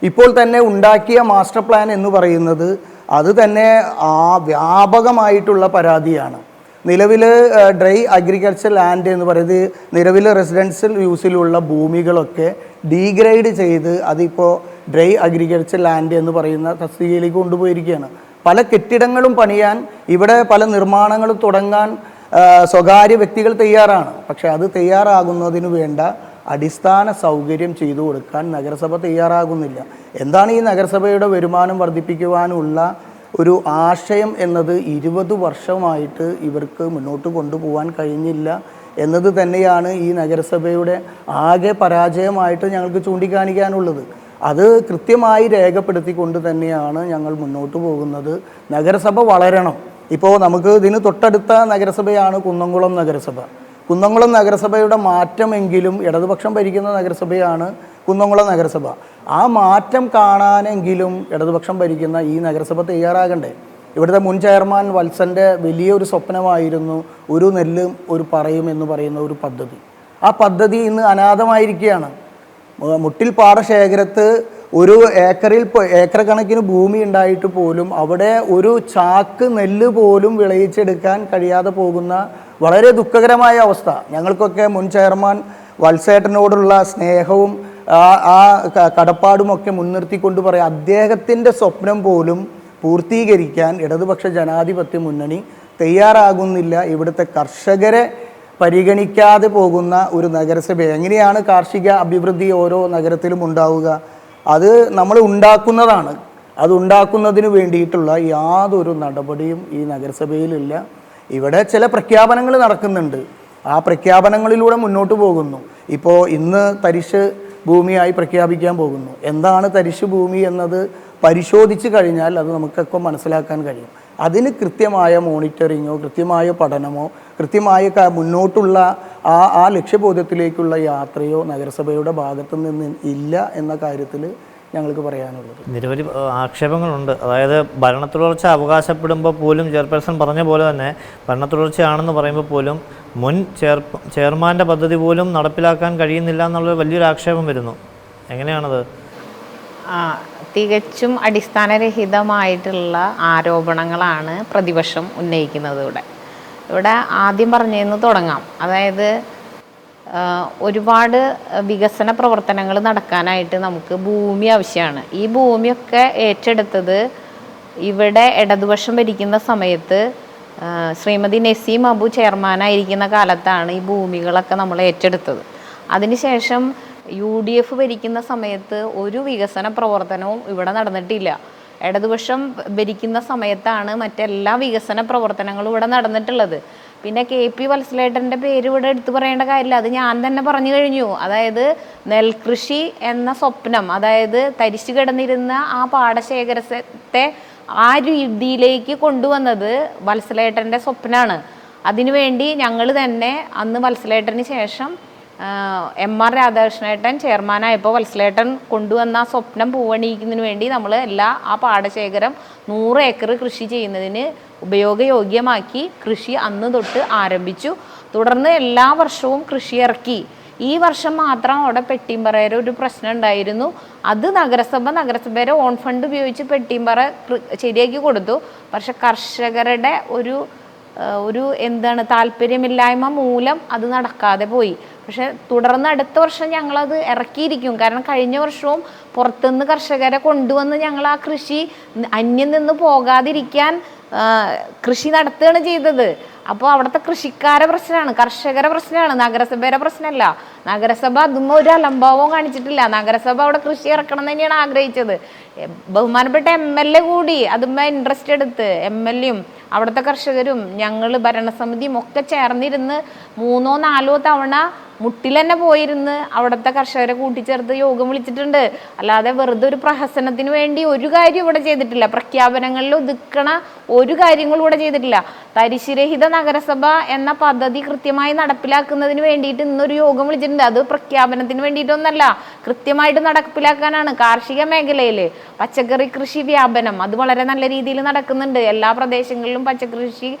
ഇപ്പോൾ തന്നെ ഉണ്ടാക്കിയ മാസ്റ്റർ പ്ലാൻ എന്ന് പറയുന്നത് അത് തന്നെ വ്യാപകമായിട്ടുള്ള പരാതിയാണ്. നിലവിൽ ഡ്രൈ അഗ്രികൾച്ചർ ലാൻഡ് എന്ന് പറയുന്നത് നിലവിൽ റെസിഡൻഷ്യൽ യൂസിലുള്ള ഭൂമികളൊക്കെ ഡീഗ്രേഡ് ചെയ്ത് അതിപ്പോൾ ഡ്രൈ അഗ്രികൾച്ചർ ലാൻഡ് എന്ന് പറയുന്ന തസ്തികയിലേക്ക് കൊണ്ടുപോയിരിക്കുകയാണ്. പല കെട്ടിടങ്ങളും പണിയാൻ ഇവിടെ പല നിർമ്മാണങ്ങളും തുടങ്ങാൻ സ്വകാര്യ വ്യക്തികൾ തയ്യാറാണ്. പക്ഷേ അത് തയ്യാറാകുന്നതിന് വേണ്ട അടിസ്ഥാന സൗകര്യം ചെയ്തു കൊടുക്കാൻ നഗരസഭ തയ്യാറാകുന്നില്ല. എന്താണ് ഈ നഗരസഭയുടെ വരുമാനം വർദ്ധിപ്പിക്കുവാനുള്ള ഒരു ആശയം എന്നത് 20 വർഷമായിട്ട് ഇവർക്ക് മുന്നോട്ട് കൊണ്ടുപോകാൻ കഴിഞ്ഞില്ല എന്നത് തന്നെയാണ് ഈ നഗരസഭയുടെ ആകെ പരാജയമായിട്ട് ഞങ്ങൾക്ക് ചൂണ്ടിക്കാണിക്കാനുള്ളത്. അത് കൃത്യമായി രേഖപ്പെടുത്തിക്കൊണ്ട് തന്നെയാണ് ഞങ്ങൾ മുന്നോട്ട് പോകുന്നത്. നഗരസഭ വളരണം. ഇപ്പോൾ നമുക്ക് ഇതിന് തൊട്ടടുത്ത നഗരസഭയാണ് കുന്നംകുളം നഗരസഭ. കുന്നംകുളം നഗരസഭയുടെ മാറ്റമെങ്കിലും ഇടതുപക്ഷം ഭരിക്കുന്ന നഗരസഭയാണ് കുന്നംകുളം നഗരസഭ. ആ മാറ്റം കാണാനെങ്കിലും ഇടതുപക്ഷം ഭരിക്കുന്ന ഈ നഗരസഭ തയ്യാറാകണ്ടേ? ഇവിടുത്തെ മുൻ ചെയർമാൻ വത്സൻ്റെ വലിയൊരു സ്വപ്നമായിരുന്നു ഒരു നെല്ലും ഒരു പറയും എന്ന് പറയുന്ന ഒരു പദ്ധതി. ആ പദ്ധതി ഇന്ന് അനാഥമായിരിക്കുകയാണ്. മുട്ടിൽ പാടശേഖരത്ത് ഒരു ഏക്കർ കണക്കിന് ഭൂമി ഉണ്ടായിട്ട് പോലും അവിടെ ഒരു ചാക്ക് നെല്ല് പോലും വിളയിച്ചെടുക്കാൻ കഴിയാതെ പോകുന്ന വളരെ ദുഃഖകരമായ അവസ്ഥ. ഞങ്ങൾക്കൊക്കെ മുൻ ചെയർമാൻ വത്സേട്ടനോടുള്ള സ്നേഹവും ആ കടപ്പാടുമൊക്കെ മുൻനിർത്തിക്കൊണ്ട് പറയാം, അദ്ദേഹത്തിൻ്റെ സ്വപ്നം പോലും പൂർത്തീകരിക്കാൻ ഇടതുപക്ഷ ജനാധിപത്യ മുന്നണി തയ്യാറാകുന്നില്ല. ഇവിടുത്തെ കർഷകരെ പരിഗണിക്കാതെ പോകുന്ന ഒരു നഗരസഭ. എങ്ങനെയാണ് കാർഷിക അഭിവൃദ്ധി ഓരോ നഗരത്തിലും ഉണ്ടാവുക? അത് നമ്മൾ ഉണ്ടാക്കുന്നതാണ്. അത് ഉണ്ടാക്കുന്നതിന് വേണ്ടിയിട്ടുള്ള യാതൊരു നടപടിയും ഈ നഗരസഭയിലില്ല. ഇവിടെ ചില പ്രഖ്യാപനങ്ങൾ നടക്കുന്നുണ്ട്, ആ പ്രഖ്യാപനങ്ങളിലൂടെ മുന്നോട്ട് പോകുന്നു. ഇപ്പോൾ ഇന്ന് തരിശ് ഭൂമിയായി പ്രഖ്യാപിക്കാൻ പോകുന്നു. എന്താണ് തരിശ് ഭൂമി എന്നത് പരിശോധിച്ച് കഴിഞ്ഞാൽ അത് നമുക്കൊക്കെ മനസ്സിലാക്കാൻ കഴിയും. അതിന് കൃത്യമായ മോണിറ്ററിങ്ങോ കൃത്യമായ പഠനമോ കൃത്യമായ മുന്നോട്ടുള്ള ആ ലക്ഷ്യബോധത്തിലേക്കുള്ള യാത്രയോ നഗരസഭയുടെ ഭാഗത്തു നിന്ന് ഇല്ല എന്ന കാര്യത്തിൽ ഞങ്ങൾക്ക് പറയാനുള്ളത്. നിരവധി ആക്ഷേപങ്ങളുണ്ട്. അതായത് ഭരണ തുടർച്ച അവകാശപ്പെടുമ്പോൾ പോലും ചെയർപേഴ്സൺ പറഞ്ഞ പോലെ തന്നെ ഭരണ തുടർച്ചയാണെന്ന് പറയുമ്പോൾ പോലും മുൻ ചെയർമാൻ്റെ പദ്ധതി പോലും നടപ്പിലാക്കാൻ കഴിയുന്നില്ല എന്നുള്ള വലിയൊരു ആക്ഷേപം വരുന്നു. എങ്ങനെയാണത്? തികച്ചും അടിസ്ഥാനരഹിതമായിട്ടുള്ള ആരോപണങ്ങളാണ് പ്രതിപക്ഷം ഉന്നയിക്കുന്നത്. ഇവിടെ ആദ്യം പറഞ്ഞതെന്ന് തുടങ്ങാം. അതായത് ഒരുപാട് വികസന പ്രവർത്തനങ്ങൾ നടക്കാനായിട്ട് നമുക്ക് ഭൂമി ആവശ്യമാണ്. ഈ ഭൂമിയൊക്കെ ഏറ്റെടുത്തത് ഇവിടെ ഇടതുപക്ഷം ഭരിക്കുന്ന സമയത്ത് ശ്രീമതി നസീം അബു ചെയർമാനായിരിക്കുന്ന കാലത്താണ് ഈ ഭൂമികളൊക്കെ നമ്മൾ ഏറ്റെടുത്തത്. അതിനുശേഷം UDF ഭരിക്കുന്ന സമയത്ത് ഒരു വികസന പ്രവർത്തനവും ഇവിടെ നടന്നിട്ടില്ല. ഇടതുപക്ഷം ഭരിക്കുന്ന സമയത്താണ് മറ്റെല്ലാ വികസന പ്രവർത്തനങ്ങളും ഇവിടെ നടന്നിട്ടുള്ളത്. പിന്നെ KP വത്സലേട്ടൻ്റെ പേര് ഇവിടെ എടുത്തു പറയേണ്ട കാര്യമില്ല, അത് ഞാൻ തന്നെ പറഞ്ഞു കഴിഞ്ഞു. അതായത് നെൽകൃഷി എന്ന സ്വപ്നം, അതായത് തരിശു കിടന്നിരുന്ന ആ പാടശേഖരത്തെ ആ രീതിയിലേക്ക് കൊണ്ടുവന്നത് വത്സലേട്ടൻ്റെ സ്വപ്നമാണ്. അതിനുവേണ്ടി ഞങ്ങൾ തന്നെ അന്ന് വത്സലേട്ടന് ശേഷം MR രാധാകൃഷ്ണേട്ടൻ ചെയർമാനായപ്പോൾ വത്സലേട്ടൻ കൊണ്ടുവന്ന ആ സ്വപ്നം പൂവണിയിക്കുന്നതിന് വേണ്ടി നമ്മൾ ആ പാടശേഖരം 100 ഏക്കർ കൃഷി ചെയ്യുന്നതിന് ഉപയോഗയോഗ്യമാക്കി കൃഷി അന്ന് തൊട്ട് ആരംഭിച്ചു. തുടർന്ന് എല്ലാ വർഷവും കൃഷി ഇറക്കി. ഈ വർഷം മാത്രം അവിടെ പെട്ടിമ്പറയുടെ ഒരു പ്രശ്നം ഉണ്ടായിരുന്നു. അത് നഗരസഭയുടെ ഓൺ ഫണ്ട് ഉപയോഗിച്ച് പെട്ടിമ്പറ ശരിയാക്കി കൊടുത്തു. പക്ഷെ കർഷകരുടെ ഒരു താല്പര്യമില്ലായ്മ മൂലം അത് നടക്കാതെ പോയി. പക്ഷെ തുടർന്ന് അടുത്ത വർഷം ഞങ്ങളത് ഇറക്കിയിരിക്കും. കാരണം കഴിഞ്ഞ വർഷവും പുറത്തുനിന്ന് കർഷകരെ കൊണ്ടുവന്ന് ഞങ്ങൾ ആ കൃഷി അന്യം നിന്ന് പോകാതിരിക്കാൻ കൃഷി നടത്തുകയാണ് ചെയ്തത്. അപ്പോൾ അവിടുത്തെ കൃഷിക്കാരെ പ്രശ്നമാണ്, കർഷകരെ പ്രശ്നമാണ്, നഗരസഭയുടെ പ്രശ്നമല്ല. നഗരസഭ അതും ഒരു അലംഭാവവും കാണിച്ചിട്ടില്ല. നഗരസഭ അവിടെ കൃഷി ഇറക്കണം എന്ന് തന്നെയാണ് ആഗ്രഹിച്ചത്. ബഹുമാനപ്പെട്ട MLA കൂടി അതുമ്മ ഇൻട്രസ്റ്റ് എടുത്ത് MLAയും അവിടുത്തെ കർഷകരും ഞങ്ങൾ ഭരണസമിതിയും ഒക്കെ ചേർന്നിരുന്ന് 3ഓ 4ഓ തവണ മുട്ടിൽ തന്നെ പോയിരുന്ന് അവിടുത്തെ കർഷകരെ കൂട്ടിച്ചേർത്ത് യോഗം വിളിച്ചിട്ടുണ്ട്. അല്ലാതെ വെറുതെ ഒരു പ്രഹസനത്തിന് വേണ്ടി ഒരു കാര്യം ഇവിടെ ചെയ്തിട്ടില്ല. പ്രഖ്യാപനങ്ങളിൽ ഒതുക്കണ ഒരു കാര്യങ്ങളും ഇവിടെ ചെയ്തിട്ടില്ല. തരിശുരഹിത നഗരസഭ എന്ന പദ്ധതി കൃത്യമായി നടപ്പിലാക്കുന്നതിന് വേണ്ടിയിട്ട് ഇന്നൊരു യോഗം വിളിച്ചിട്ടുണ്ട്. അത് പ്രഖ്യാപനത്തിന് വേണ്ടിയിട്ടൊന്നല്ല, കൃത്യമായിട്ട് നടപ്പിലാക്കാനാണ്. കാർഷിക മേഖലയിൽ പച്ചക്കറി കൃഷി വ്യാപനം അത് വളരെ നല്ല രീതിയിൽ നടക്കുന്നുണ്ട്. എല്ലാ പ്രദേശങ്ങളിലും പച്ചക്കറി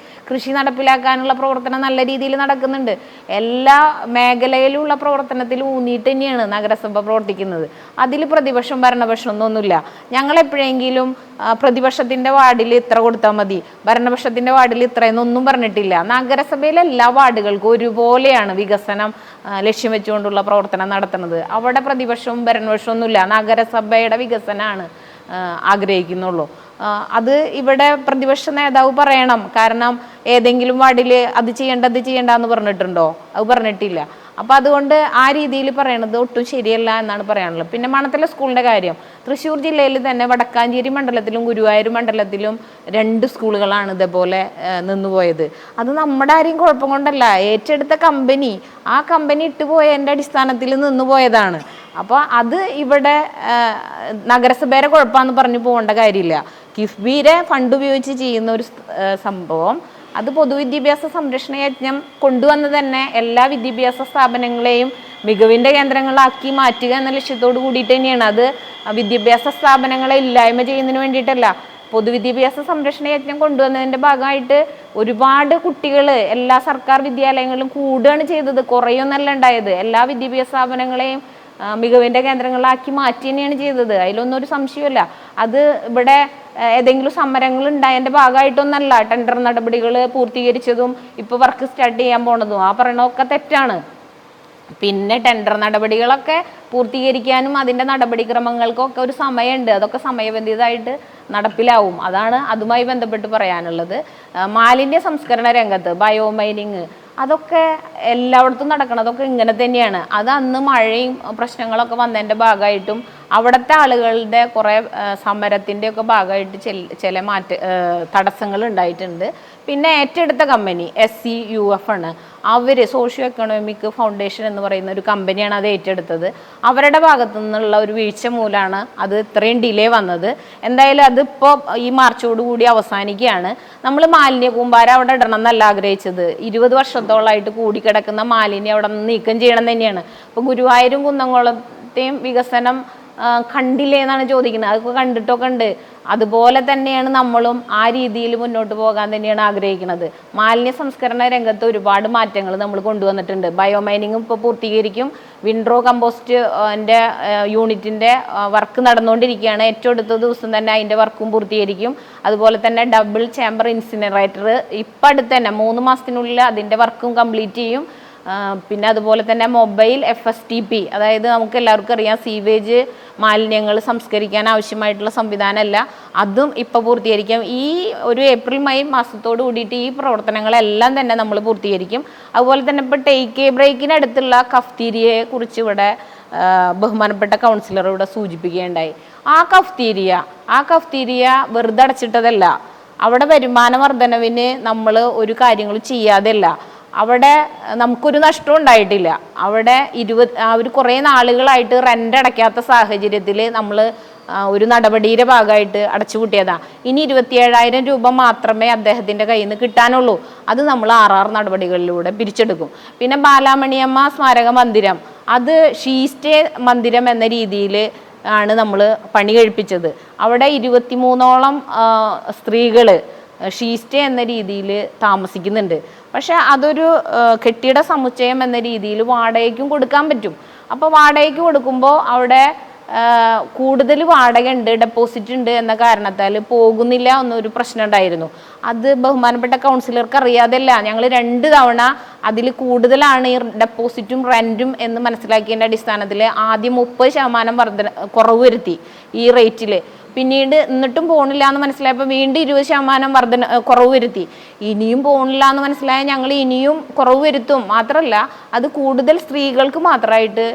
കൃഷി നടപ്പിലാക്കാനുള്ള പ്രവർത്തനം നല്ല രീതിയിൽ നടക്കുന്നുണ്ട്. എല്ലാ മേഖലയിലുള്ള പ്രവർത്തനത്തിൽ ഊന്നിയിട്ട് തന്നെയാണ് നഗരസഭ പ്രവർത്തിക്കുന്നത്. അതിൽ പ്രതിപക്ഷം ഭരണപക്ഷം ഒന്നുമില്ല. ഞങ്ങളെപ്പോഴെങ്കിലും പ്രതിപക്ഷത്തിൻ്റെ വാർഡിൽ ഇത്ര കൊടുത്താൽ മതി, ഭരണപക്ഷത്തിൻ്റെ വാർഡിൽ ഇത്രയെന്നൊന്നും പറഞ്ഞിട്ടില്ല. നഗരസഭയിലെ എല്ലാ വാർഡുകൾക്കും ഒരുപോലെയാണ് വികസനം ലക്ഷ്യം വെച്ചുകൊണ്ടുള്ള പ്രവർത്തനം നടത്തുന്നത്. അവിടെ പ്രതിപക്ഷവും ഭരണപക്ഷവും ഒന്നുമില്ല. നഗരസഭയുടെ വികസനമാണ് ആഗ്രഹിക്കുന്നുള്ളൂ. അത് ഇവിടെ പ്രതിപക്ഷ നേതാവ് പറയണം. കാരണം ഏതെങ്കിലും വാർഡിൽ അത് ചെയ്യണ്ട എന്ന് പറഞ്ഞിട്ടുണ്ടോ? അത് പറഞ്ഞിട്ടില്ല. അപ്പം അതുകൊണ്ട് ആ രീതിയിൽ പറയണത് ഒട്ടും ശരിയല്ല എന്നാണ് പറയാനുള്ളത്. പിന്നെ മണത്തല സ്കൂളിൻ്റെ കാര്യം, തൃശ്ശൂർ ജില്ലയിൽ തന്നെ വടക്കാഞ്ചേരി മണ്ഡലത്തിലും ഗുരുവായൂർ മണ്ഡലത്തിലും 2 സ്കൂളുകളാണ് ഇതേപോലെ നിന്നുപോയത്. അത് നമ്മുടെ ആരെയും കുഴപ്പം കൊണ്ടല്ല, ഏറ്റെടുത്ത കമ്പനി ആ കമ്പനി ഇട്ടുപോയതിൻ്റെ അടിസ്ഥാനത്തിൽ നിന്നുപോയതാണ്. അപ്പോൾ അത് ഇവിടെ നഗരസഭയുടെ കുഴപ്പമാണെന്ന് പറഞ്ഞു പോകേണ്ട കാര്യമില്ല. കിഫ്ബിയുടെ ഫണ്ട് ഉപയോഗിച്ച് ചെയ്യുന്ന ഒരു സംഭവം, അത് പൊതുവിദ്യാഭ്യാസ സംരക്ഷണ യജ്ഞം കൊണ്ടുവന്ന് തന്നെ എല്ലാ വിദ്യാഭ്യാസ സ്ഥാപനങ്ങളെയും മികവിൻ്റെ കേന്ദ്രങ്ങളാക്കി മാറ്റുക എന്ന ലക്ഷ്യത്തോട് കൂടിയിട്ട് തന്നെയാണ്. അത് വിദ്യാഭ്യാസ സ്ഥാപനങ്ങളെ ഇല്ലായ്മ ചെയ്യുന്നതിന് വേണ്ടിയിട്ടല്ല. പൊതുവിദ്യാഭ്യാസ സംരക്ഷണ യജ്ഞം കൊണ്ടുവന്നതിൻ്റെ ഭാഗമായിട്ട് ഒരുപാട് കുട്ടികൾ എല്ലാ സർക്കാർ വിദ്യാലയങ്ങളിലും കൂടുകയാണ് ചെയ്തത്, കുറയൊന്നല്ല ഉണ്ടായത്. എല്ലാ വിദ്യാഭ്യാസ സ്ഥാപനങ്ങളെയും മികവിൻ്റെ കേന്ദ്രങ്ങളാക്കി മാറ്റി തന്നെയാണ് ചെയ്തത്. അതിലൊന്നും ഒരു സംശയമല്ല. അത് ഇവിടെ ഏതെങ്കിലും സമരങ്ങൾ ഉണ്ടായതിൻ്റെ ഭാഗമായിട്ടൊന്നല്ല ടെൻഡർ നടപടികൾ പൂർത്തീകരിച്ചതും ഇപ്പോൾ വർക്ക് സ്റ്റാർട്ട് ചെയ്യാൻ പോണതും. ആ പറയണതൊക്കെ തെറ്റാണ്. പിന്നെ ടെൻഡർ നടപടികളൊക്കെ പൂർത്തീകരിക്കാനും അതിൻ്റെ നടപടിക്രമങ്ങൾക്കൊക്കെ ഒരു സമയമുണ്ട്. അതൊക്കെ സമയബന്ധിതമായിട്ട് നടപ്പിലാവും. അതാണ് അതുമായി ബന്ധപ്പെട്ട് പറയാനുള്ളത്. മാലിന്യ സംസ്കരണ രംഗത്ത് ബയോമൈനിങ് അതൊക്കെ എല്ലായിടത്തും നടക്കണതൊക്കെ ഇങ്ങനെ തന്നെയാണ്. അത് അന്ന് മഴയും പ്രശ്നങ്ങളൊക്കെ വന്നതിൻ്റെ ഭാഗമായിട്ടും അവിടുത്തെ ആളുകളുടെ കുറേ സമരത്തിൻ്റെ ഒക്കെ ഭാഗമായിട്ട് ചില തടസ്സങ്ങൾ ഉണ്ടായിട്ടുണ്ട്. പിന്നെ ഏറ്റെടുത്ത കമ്പനി SCUF ആണ്. അവർ സോഷ്യോ എക്കണോമിക് ഫൗണ്ടേഷൻ എന്ന് പറയുന്ന ഒരു കമ്പനിയാണ് അത് ഏറ്റെടുത്തത്. അവരുടെ ഭാഗത്തു നിന്നുള്ള ഒരു വീഴ്ച മൂലമാണ് അത് ഇത്രയും ഡിലേ വന്നത്. എന്തായാലും അതിപ്പോൾ ഈ മാർച്ചോടുകൂടി അവസാനിക്കുകയാണ്. നമ്മൾ മാലിന്യ കൂമ്പാരം അവിടെ ഇടണം എന്നല്ല ആഗ്രഹിച്ചത്. 20 വർഷത്തോളമായിട്ട് കൂടിക്കിടക്കുന്ന മാലിന്യം അവിടെ നിന്ന് നീക്കം ചെയ്യണം തന്നെയാണ്. ഇപ്പോൾ ഗുരുവായൂരും കുന്നംകുളത്തെയും വികസനം കണ്ടില്ലേ എന്നാണ് ചോദിക്കുന്നത്. അതൊക്കെ കണ്ടിട്ടൊക്കെ ഉണ്ട്. അതുപോലെ തന്നെയാണ് നമ്മളും ആ രീതിയിൽ മുന്നോട്ട് പോകാൻ തന്നെയാണ് ആഗ്രഹിക്കുന്നത്. മാലിന്യ സംസ്കരണ രംഗത്ത് ഒരുപാട് മാറ്റങ്ങൾ നമ്മൾ കൊണ്ടുവന്നിട്ടുണ്ട്. ബയോമൈനിങ് ഇപ്പോൾ പൂർത്തീകരിക്കും. വിൻഡ്രോ കമ്പോസ്റ്റിൻ്റെ യൂണിറ്റിൻ്റെ വർക്ക് നടന്നുകൊണ്ടിരിക്കുകയാണ്. ഏറ്റവും അടുത്ത ദിവസം തന്നെ അതിൻ്റെ വർക്കും പൂർത്തീകരിക്കും. അതുപോലെ തന്നെ ഡബിൾ ചേംബർ ഇൻസിനറേറ്റർ ഇപ്പം അടുത്ത് തന്നെ 3 മാസത്തിനുള്ളിൽ അതിൻ്റെ വർക്കും കംപ്ലീറ്റ് ചെയ്യും. പിന്നെ അതുപോലെ തന്നെ മൊബൈൽ FSTP, അതായത് നമുക്ക് എല്ലാവർക്കും അറിയാം സീവേജ് മാലിന്യങ്ങൾ സംസ്കരിക്കാൻ ആവശ്യമായിട്ടുള്ള സംവിധാനമല്ല, അതും ഇപ്പോൾ പൂർത്തീകരിക്കാം. ഈ ഒരു ഏപ്രിൽ മെയ് മാസത്തോട് കൂടിയിട്ട് ഈ പ്രവർത്തനങ്ങളെല്ലാം തന്നെ നമ്മൾ പൂർത്തീകരിക്കും. അതുപോലെ തന്നെ ഇപ്പോൾ ടേക്ക് എ ബ്രേക്കിനടുത്തുള്ള കഫ്തീരിയയെ കുറിച്ച് ഇവിടെ ബഹുമാനപ്പെട്ട കൗൺസിലർ ഇവിടെ സൂചിപ്പിക്കുകയുണ്ടായി. ആ കഫ്തീരിയ വെറുതെ അടച്ചിട്ടതല്ല. അവിടെ വരുമാന വർധനവിന് നമ്മൾ ഒരു കാര്യങ്ങളും ചെയ്യാതെയല്ല. അവിടെ നമുക്കൊരു നഷ്ടവും ഉണ്ടായിട്ടില്ല. അവിടെ അവർ കുറേ നാളുകളായിട്ട് റെൻ്റ് അടയ്ക്കാത്ത സാഹചര്യത്തിൽ നമ്മൾ ഒരു നടപടിയുടെ ഭാഗമായിട്ട് അടച്ചുപൂട്ടിയതാണ്. ഇനി 27,000 രൂപ മാത്രമേ അദ്ദേഹത്തിൻ്റെ കയ്യിൽ നിന്ന് കിട്ടാനുള്ളൂ. അത് നമ്മൾ RR നടപടികളിലൂടെ പിരിച്ചെടുക്കും. പിന്നെ ബാലാമണിയമ്മ സ്മാരക മന്ദിരം, അത് ഷീസ്റ്റേ മന്ദിരം എന്ന രീതിയിൽ ആണ് നമ്മൾ പണി കഴിപ്പിച്ചത്. അവിടെ 23ഓളം സ്ത്രീകൾ ഷീസ്റ്റേ എന്ന രീതിയിൽ താമസിക്കുന്നുണ്ട്. പക്ഷെ അതൊരു കെട്ടിട സമുച്ചയം എന്ന രീതിയിൽ വാടകയ്ക്കും കൊടുക്കാൻ പറ്റും. അപ്പോൾ വാടകയ്ക്ക് കൊടുക്കുമ്പോൾ അവിടെ കൂടുതൽ വാടക ഉണ്ട്, ഡെപ്പോസിറ്റ് ഉണ്ട് എന്ന കാരണത്താൽ പോകുന്നില്ല എന്നൊരു പ്രശ്നം ഉണ്ടായിരുന്നു. അത് ബഹുമാനപ്പെട്ട കൗൺസിലർക്ക് അറിയാതെയല്ല, ഞങ്ങൾ 2 തവണ അതിൽ കൂടുതലാണ് ഈ ഡെപ്പോസിറ്റും റെൻറ്റും എന്ന് മനസ്സിലാക്കിയതിൻ്റെ അടിസ്ഥാനത്തിൽ ആദ്യം 30% കുറവ് വരുത്തി ഈ റേറ്റിൽ. പിന്നീട് എന്നിട്ടും പോണില്ല എന്ന് മനസ്സിലായപ്പോൾ വീണ്ടും 20% കുറവ് വരുത്തി. ഇനിയും പോണില്ല എന്ന് മനസ്സിലായ ഞങ്ങൾ ഇനിയും കുറവ് വരുത്തും. മാത്രമല്ല അത് കൂടുതൽ സ്ത്രീകൾക്ക് മാത്രമായിട്ട്,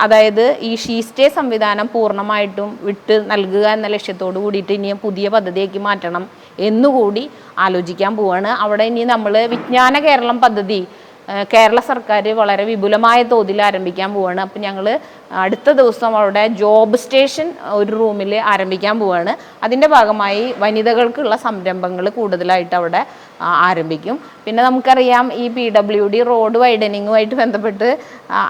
അതായത് ഈ ഷീസ്റ്റേ സംവിധാനം പൂർണ്ണമായിട്ടും വിട്ട് നൽകുക എന്ന ലക്ഷ്യത്തോട് കൂടിയിട്ട് ഇനിയും പുതിയ പദ്ധതിയാക്കി മാറ്റണം എന്നുകൂടി ആലോചിക്കാൻ പോവാണ്. അവിടെ ഇനി നമ്മൾ വിജ്ഞാന കേരളം പദ്ധതി കേരള സർക്കാർ വളരെ വിപുലമായ തോതിൽ ആരംഭിക്കാൻ പോവാണ്. അപ്പം ഞങ്ങൾ അടുത്ത ദിവസം അവിടെ ജോബ് സ്റ്റേഷൻ ഒരു റൂമിൽ ആരംഭിക്കാൻ പോവാണ്. അതിൻ്റെ ഭാഗമായി വനിതകൾക്കുള്ള സംരംഭങ്ങൾ കൂടുതലായിട്ട് അവിടെ ആരംഭിക്കും. പിന്നെ നമുക്കറിയാം ഈ PWD റോഡ് വൈഡനിങ്ങുമായിട്ട് ബന്ധപ്പെട്ട്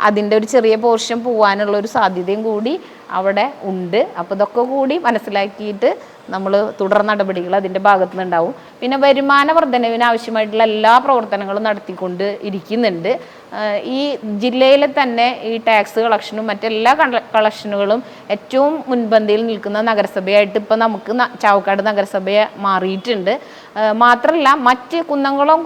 അതിൻ്റെ ഒരു ചെറിയ പോർഷൻ പോകാനുള്ള ഒരു സാധ്യതയും കൂടി അവിടെ ഉണ്ട്. അപ്പോൾ ഇതൊക്കെ കൂടി മനസ്സിലാക്കിയിട്ട് നമ്മൾ തുടർ നടപടികൾ അതിൻ്റെ ഭാഗത്തു നിന്നുണ്ടാവും. പിന്നെ വരുമാന വർധനവിന് ആവശ്യമായിട്ടുള്ള എല്ലാ പ്രവർത്തനങ്ങളും നടത്തിക്കൊണ്ട് ഇരിക്കുന്നുണ്ട്. ഈ ജില്ലയിലെ തന്നെ ഈ ടാക്സ് കളക്ഷനും മറ്റെല്ലാ കളക്ഷനുകളും ഏറ്റവും മുൻപന്തിയിൽ നിൽക്കുന്ന നഗരസഭയായിട്ട് ഇപ്പോൾ നമുക്ക് ചാവക്കാട് നഗരസഭയെ മാറിയിട്ടുണ്ട്. മാത്രമല്ല മറ്റ് കുന്നംകുളം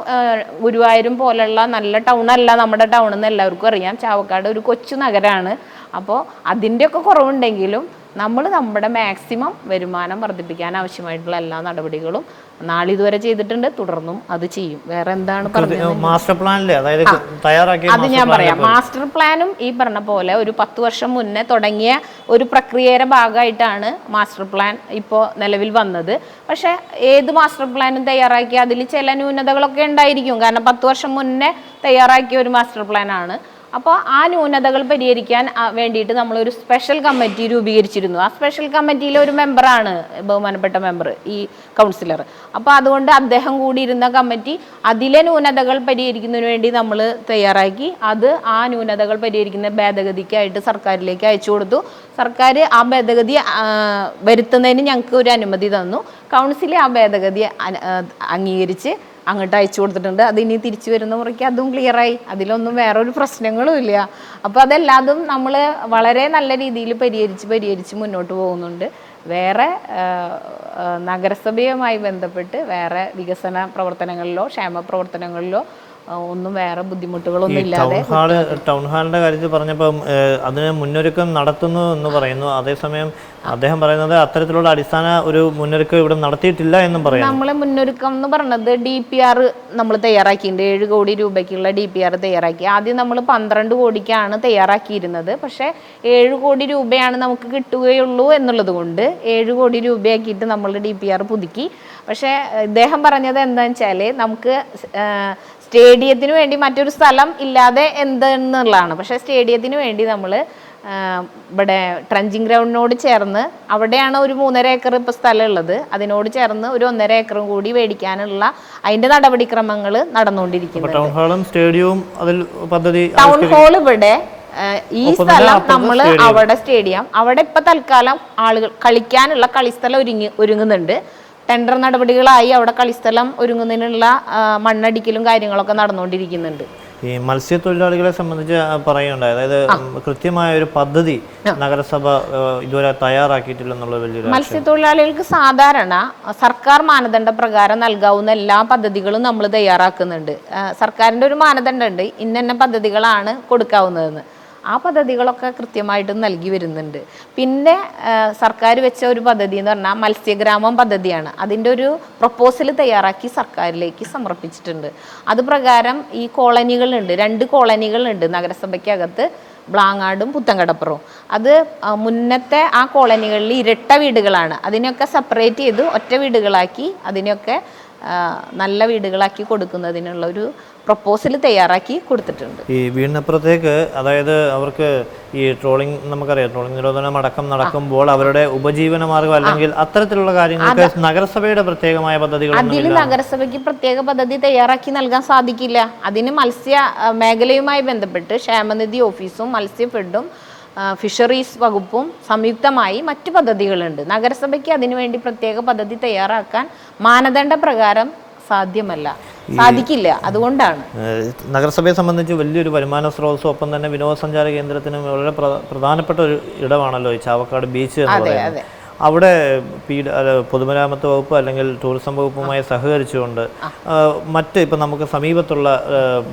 ഗുരുവായൂരും പോലെയുള്ള നല്ല ടൗണല്ല നമ്മുടെ ടൗൺ എന്ന് എല്ലാവർക്കും അറിയാം. ചാവക്കാട് ഒരു കൊച്ചു നഗരമാണ്. അപ്പോൾ അതിൻ്റെയൊക്കെ കുറവുണ്ടെങ്കിലും നമ്മൾ നമ്മുടെ മാക്സിമം വരുമാനം വർദ്ധിപ്പിക്കാൻ ആവശ്യമായിട്ടുള്ള എല്ലാ നടപടികളും നാളിതുവരെ ചെയ്തിട്ടുണ്ട്, തുടർന്നും അത് ചെയ്യും. വേറെ എന്താണ് പറഞ്ഞത്? മാസ്റ്റർ പ്ലാനിലെ അതായത് തയ്യാറാക്കിയ അത് ഞാൻ പറയാം. മാസ്റ്റർ പ്ലാനും ഈ പറഞ്ഞ പോലെ ഒരു 10 വർഷം മുന്നേ തുടങ്ങിയ ഒരു പ്രക്രിയയുടെ ഭാഗമായിട്ടാണ് മാസ്റ്റർ പ്ലാൻ ഇപ്പോൾ നിലവിൽ വന്നത്. പക്ഷെ ഏത് മാസ്റ്റർ പ്ലാനും തയ്യാറാക്കി അതിൽ ചില ന്യൂനതകളൊക്കെ ഉണ്ടായിരിക്കും. കാരണം 10 വർഷം മുന്നേ തയ്യാറാക്കിയ ഒരു മാസ്റ്റർ പ്ലാനാണ്. അപ്പോൾ ആ ന്യൂനതകൾ പരിഹരിക്കാൻ വേണ്ടിയിട്ട് നമ്മളൊരു സ്പെഷ്യൽ കമ്മിറ്റി രൂപീകരിച്ചിരുന്നു. ആ സ്പെഷ്യൽ കമ്മിറ്റിയിലെ ഒരു മെമ്പറാണ് ബഹുമാനപ്പെട്ട മെമ്പർ ഈ കൗൺസിലർ. അപ്പോൾ അതുകൊണ്ട് അദ്ദേഹം കൂടി ഇരുന്ന കമ്മിറ്റി അതിലെ ന്യൂനതകൾ പരിഹരിക്കുന്നതിന് വേണ്ടി നമ്മൾ തയ്യാറാക്കി. അത് ആ ന്യൂനതകൾ പരിഹരിക്കുന്ന ഭേദഗതിക്കായിട്ട് സർക്കാരിലേക്ക് അയച്ചു കൊടുത്തു. സർക്കാർ ആ ഭേദഗതി വരുത്തുന്നതിന് ഞങ്ങൾക്ക് ഒരു അനുമതി തന്നു. കൗൺസിൽ ആ ഭേദഗതി അംഗീകരിച്ച് അങ്ങോട്ട് അയച്ചു കൊടുത്തിട്ടുണ്ട്. അത് ഇനി തിരിച്ചു വരുന്ന മുറയ്ക്ക് അതും ക്ലിയറായി, അതിലൊന്നും വേറൊരു പ്രശ്നങ്ങളും ഇല്ല. അപ്പോൾ അതെല്ലാതും നമ്മൾ വളരെ നല്ല രീതിയിൽ പരിഹരിച്ച് മുന്നോട്ട് പോകുന്നുണ്ട്. വേറെ നഗരസഭയുമായി ബന്ധപ്പെട്ട് വേറെ വികസന പ്രവർത്തനങ്ങളിലോ ക്ഷേമ പ്രവർത്തനങ്ങളിലോ ഒന്നും വേറെ ബുദ്ധിമുട്ടുകളൊന്നും ഇല്ലാതെ. ടൗൺ ഹാളിന്റെ കാര്യത്തിൽ പറഞ്ഞപ്പം അതിന് മുന്നൊരുക്കം നടത്തുന്നു എന്ന് പറയുന്നു. അതേസമയം അദ്ദേഹം പറയുന്നത് അത്തരത്തിലുള്ള അടിസ്ഥാന ഒരു മുന്നൊരുക്കം ഇവിടെ നടത്തിയിട്ടില്ല എന്നും പറയുന്നു. നമ്മളെ മുന്നൊരുക്കം എന്ന് പറഞ്ഞത് DPR നമ്മൾ തയ്യാറാക്കിയിട്ടുണ്ട്. 7 കോടി രൂപയ്ക്കുള്ള DPR തയ്യാറാക്കി. ആദ്യം നമ്മൾ 12 കോടിക്കാണ് തയ്യാറാക്കിയിരുന്നത്. പക്ഷേ 7 കോടി രൂപയാണ് നമുക്ക് കിട്ടുകയുള്ളൂ എന്നുള്ളത് കൊണ്ട് 7 കോടി രൂപയാക്കിയിട്ട് നമ്മൾ DPR പുതുക്കി. പക്ഷേ ഇദ്ദേഹം പറഞ്ഞത് എന്താണെന്ന് വെച്ചാൽ നമുക്ക് സ്റ്റേഡിയത്തിന് വേണ്ടി മറ്റൊരു സ്ഥലം ഇല്ലാതെ എന്തെന്നുള്ളതാണ്. പക്ഷേ സ്റ്റേഡിയത്തിന് വേണ്ടി നമ്മൾ ഇവിടെ ട്രഞ്ചിങ് ഗ്രൗണ്ടിനോട് ചേർന്ന്, അവിടെയാണ് ഒരു 3.5 ഏക്കർ ഇപ്പോൾ സ്ഥലം ഉള്ളത്, അതിനോട് ചേർന്ന് ഒരു 1.5 ഏക്കറും കൂടി മേടിക്കാനുള്ള അതിൻ്റെ നടപടിക്രമങ്ങൾ നടന്നുകൊണ്ടിരിക്കുന്നത്. ടൗൺ ഹാളും സ്റ്റേഡിയവും അതിൽ പദ്ധതി. ടൗൺ ഹാൾ ഇവിടെ, ഈ സ്ഥലം നമ്മൾ അവിടെ സ്റ്റേഡിയം, അവിടെ ഇപ്പം തൽക്കാലം ആളുകൾ കളിക്കാനുള്ള കളിസ്ഥലം ഒരുങ്ങുന്നുണ്ട്. ടെൻഡർ നടപടികളായി അവിടെ കളിസ്ഥലം ഒരുങ്ങുന്നതിനുള്ള മണ്ണടിക്കലും കാര്യങ്ങളൊക്കെ നടന്നുകൊണ്ടിരിക്കുന്നുണ്ട്. ഈ മത്സ്യത്തൊഴിലാളികളെ സംബന്ധിച്ച് പറയുന്നുണ്ട്, അതായത് കൃത്യമായ ഒരു പദ്ധതി നഗരസഭ ഇതുവരെ തയ്യാറാക്കിയിട്ടില്ലെന്നുള്ള വലിയൊരു. മത്സ്യത്തൊഴിലാളികൾക്ക് സാധാരണ സർക്കാർ മാനദണ്ഡ പ്രകാരം നൽകാവുന്ന എല്ലാ പദ്ധതികളും നമ്മൾ തയ്യാറാക്കുന്നുണ്ട്. സർക്കാരിൻ്റെ ഒരു മാനദണ്ഡമുണ്ട്, ഇന്ന പദ്ധതികളാണ് കൊടുക്കാവുന്നതെന്ന്. ആ പദ്ധതികളൊക്കെ കൃത്യമായിട്ട് നൽകി വരുന്നുണ്ട്. പിന്നെ സർക്കാർ വെച്ച ഒരു പദ്ധതി എന്ന് പറഞ്ഞാൽ മത്സ്യഗ്രാമം പദ്ധതിയാണ്. അതിൻ്റെ ഒരു പ്രപ്പോസൽ തയ്യാറാക്കി സർക്കാരിലേക്ക് സമർപ്പിച്ചിട്ടുണ്ട്. അത് പ്രകാരം ഈ കോളനികളുണ്ട്, 2 കോളനികളുണ്ട് നഗരസഭയ്ക്കകത്ത്, ബ്ലാങ്ങാടും പുത്തൻകടപ്പുറവും. അത് മുന്നത്തെ ആ കോളനികളിൽ ഇരട്ട വീടുകളാണ്. അതിനെയൊക്കെ സെപ്പറേറ്റ് ചെയ്ത് ഒറ്റ വീടുകളാക്കി അതിനെയൊക്കെ നല്ല വീടുകളാക്കി കൊടുക്കുന്നതിനുള്ള ഒരു പ്രപ്പോസൽ തയ്യാറാക്കി കൊടുത്തിട്ടുണ്ട്. ഈ വീടിനപ്പുറത്തേക്ക്, അതായത് അവർക്ക് ഈ ട്രോളിംഗ്, നമുക്കറിയാം ട്രോളിംഗ് നിരോധനം അടക്കം നടക്കുമ്പോൾ അവരുടെ ഉപജീവന മാർഗം അല്ലെങ്കിൽ അത്തരത്തിലുള്ള കാര്യങ്ങൾക്ക് നഗരസഭയുടെ പ്രത്യേകമായ പദ്ധതികൾ. അതിൽ നഗരസഭയ്ക്ക് പ്രത്യേക പദ്ധതി തയ്യാറാക്കി നൽകാൻ സാധിക്കില്ല. അതിന് മത്സ്യ മേഖലയുമായി ബന്ധപ്പെട്ട് ക്ഷേമനിധി ഓഫീസും മത്സ്യഫെഡും ഫിഷറീസ് വകുപ്പും സംയുക്തമായി മറ്റു പദ്ധതികളുണ്ട്. നഗരസഭയ്ക്ക് അതിനുവേണ്ടി പ്രത്യേക പദ്ധതി തയ്യാറാക്കാൻ മാനദണ്ഡ പ്രകാരം സാധിക്കില്ല. അതുകൊണ്ടാണ് നഗരസഭയെ സംബന്ധിച്ച് വലിയൊരു വരുമാന സ്രോതസ്സും ഒപ്പം തന്നെ വിനോദസഞ്ചാര കേന്ദ്രത്തിനും വളരെ പ്രധാനപ്പെട്ട ഒരു ഇടമാണല്ലോ ഈ ചാവക്കാട് ബീച്ച് എന്ന് പറയുന്നത്. അവിടെ പൊതുമരാമത്ത് വകുപ്പ് അല്ലെങ്കിൽ ടൂറിസം വകുപ്പുമായി സഹകരിച്ചുകൊണ്ട് മറ്റ് ഇപ്പം നമുക്ക് സമീപത്തുള്ള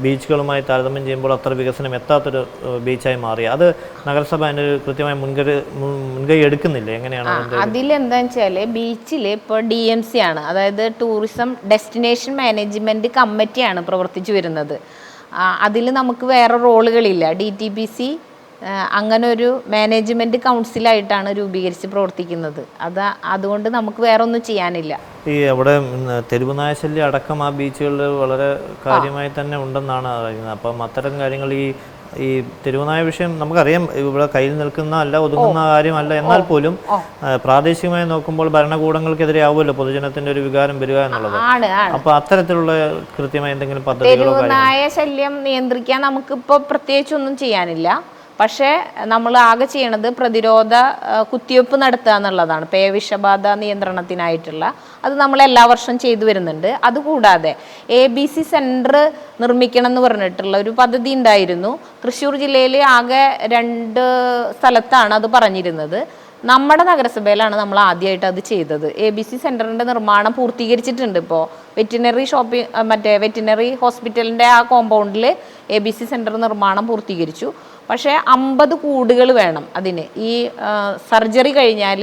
ബീച്ചുകളുമായി താരതമ്യം ചെയ്യുമ്പോൾ അത്ര വികസനം എത്താത്തൊരു ബീച്ചായി മാറി. അത് നഗരസഭ അതിനൊരു കൃത്യമായ മുൻകൈ എടുക്കുന്നില്ല. എങ്ങനെയാണ് അതിലെന്താണെന്ന് വെച്ചാൽ ബീച്ചിൽ ഇപ്പോൾ DMC ആണ്, അതായത് ടൂറിസം ഡെസ്റ്റിനേഷൻ മാനേജ്മെൻറ്റ് കമ്മിറ്റിയാണ് പ്രവർത്തിച്ചു വരുന്നത്. അതിൽ നമുക്ക് വേറെ റോളുകളില്ല. DTPC അങ്ങനെ ഒരു മാനേജ്മെന്റ് കൗൺസിലായിട്ടാണ് രൂപീകരിച്ച് പ്രവർത്തിക്കുന്നത്. അതുകൊണ്ട് നമുക്ക് വേറെ ഒന്നും ചെയ്യാനില്ല. ഈ അവിടെ തെരുവുനായ ശല്യം അടക്കം ആ ബീച്ചുകളിൽ വളരെ കാര്യമായി തന്നെ ഉണ്ടെന്നാണ് അറിയുന്നത്. അപ്പം അത്തരം കാര്യങ്ങൾ ഈ തെരുവുനായ വിഷയം നമുക്കറിയാം, ഇവിടെ കയ്യിൽ നിൽക്കുന്ന അല്ല, ഒതുങ്ങുന്ന കാര്യമല്ല. എന്നാൽ പോലും പ്രാദേശികമായി നോക്കുമ്പോൾ ഭരണകൂടങ്ങൾക്കെതിരെ ആവുമല്ലോ പൊതുജനത്തിന്റെ ഒരു വികാരം വരിക എന്നുള്ളത്. അപ്പൊ അത്തരത്തിലുള്ള കൃത്യമായ എന്തെങ്കിലും പദ്ധതികളോ? തെരുവുനായ ശല്യം നിയന്ത്രിക്കാൻ നമുക്കിപ്പോൾ പ്രത്യേകിച്ചൊന്നും ചെയ്യാനില്ല. പക്ഷേ നമ്മൾ ആകെ ചെയ്യണത് പ്രതിരോധ കുത്തിവയ്പ്പ് നടത്തുക എന്നുള്ളതാണ്, പേവിഷബാധ നിയന്ത്രണത്തിനായിട്ടുള്ള. അത് നമ്മൾ എല്ലാ വർഷവും ചെയ്തു വരുന്നുണ്ട്. അതുകൂടാതെ ABC സെൻറ്റർ നിർമ്മിക്കണം എന്ന് പറഞ്ഞിട്ടുള്ള ഒരു പദ്ധതി ഉണ്ടായിരുന്നു. തൃശ്ശൂർ ജില്ലയിൽ ആകെ 2 സ്ഥലത്താണ് അത് പറഞ്ഞിരുന്നത്. നമ്മുടെ നഗരസഭയിലാണ് നമ്മൾ ആദ്യമായിട്ട് അത് ചെയ്തത്. ABC സെൻറ്ററിൻ്റെ നിർമ്മാണം പൂർത്തീകരിച്ചിട്ടുണ്ട്. ഇപ്പോൾ വെറ്റിനറി ഹോസ്പിറ്റലിൻ്റെ ആ കോമ്പൗണ്ടിൽ ABC സെൻറ്റർ നിർമ്മാണം പൂർത്തീകരിച്ചു. പക്ഷേ 50 കൂടുകൾ വേണം അതിന്. ഈ സർജറി കഴിഞ്ഞാൽ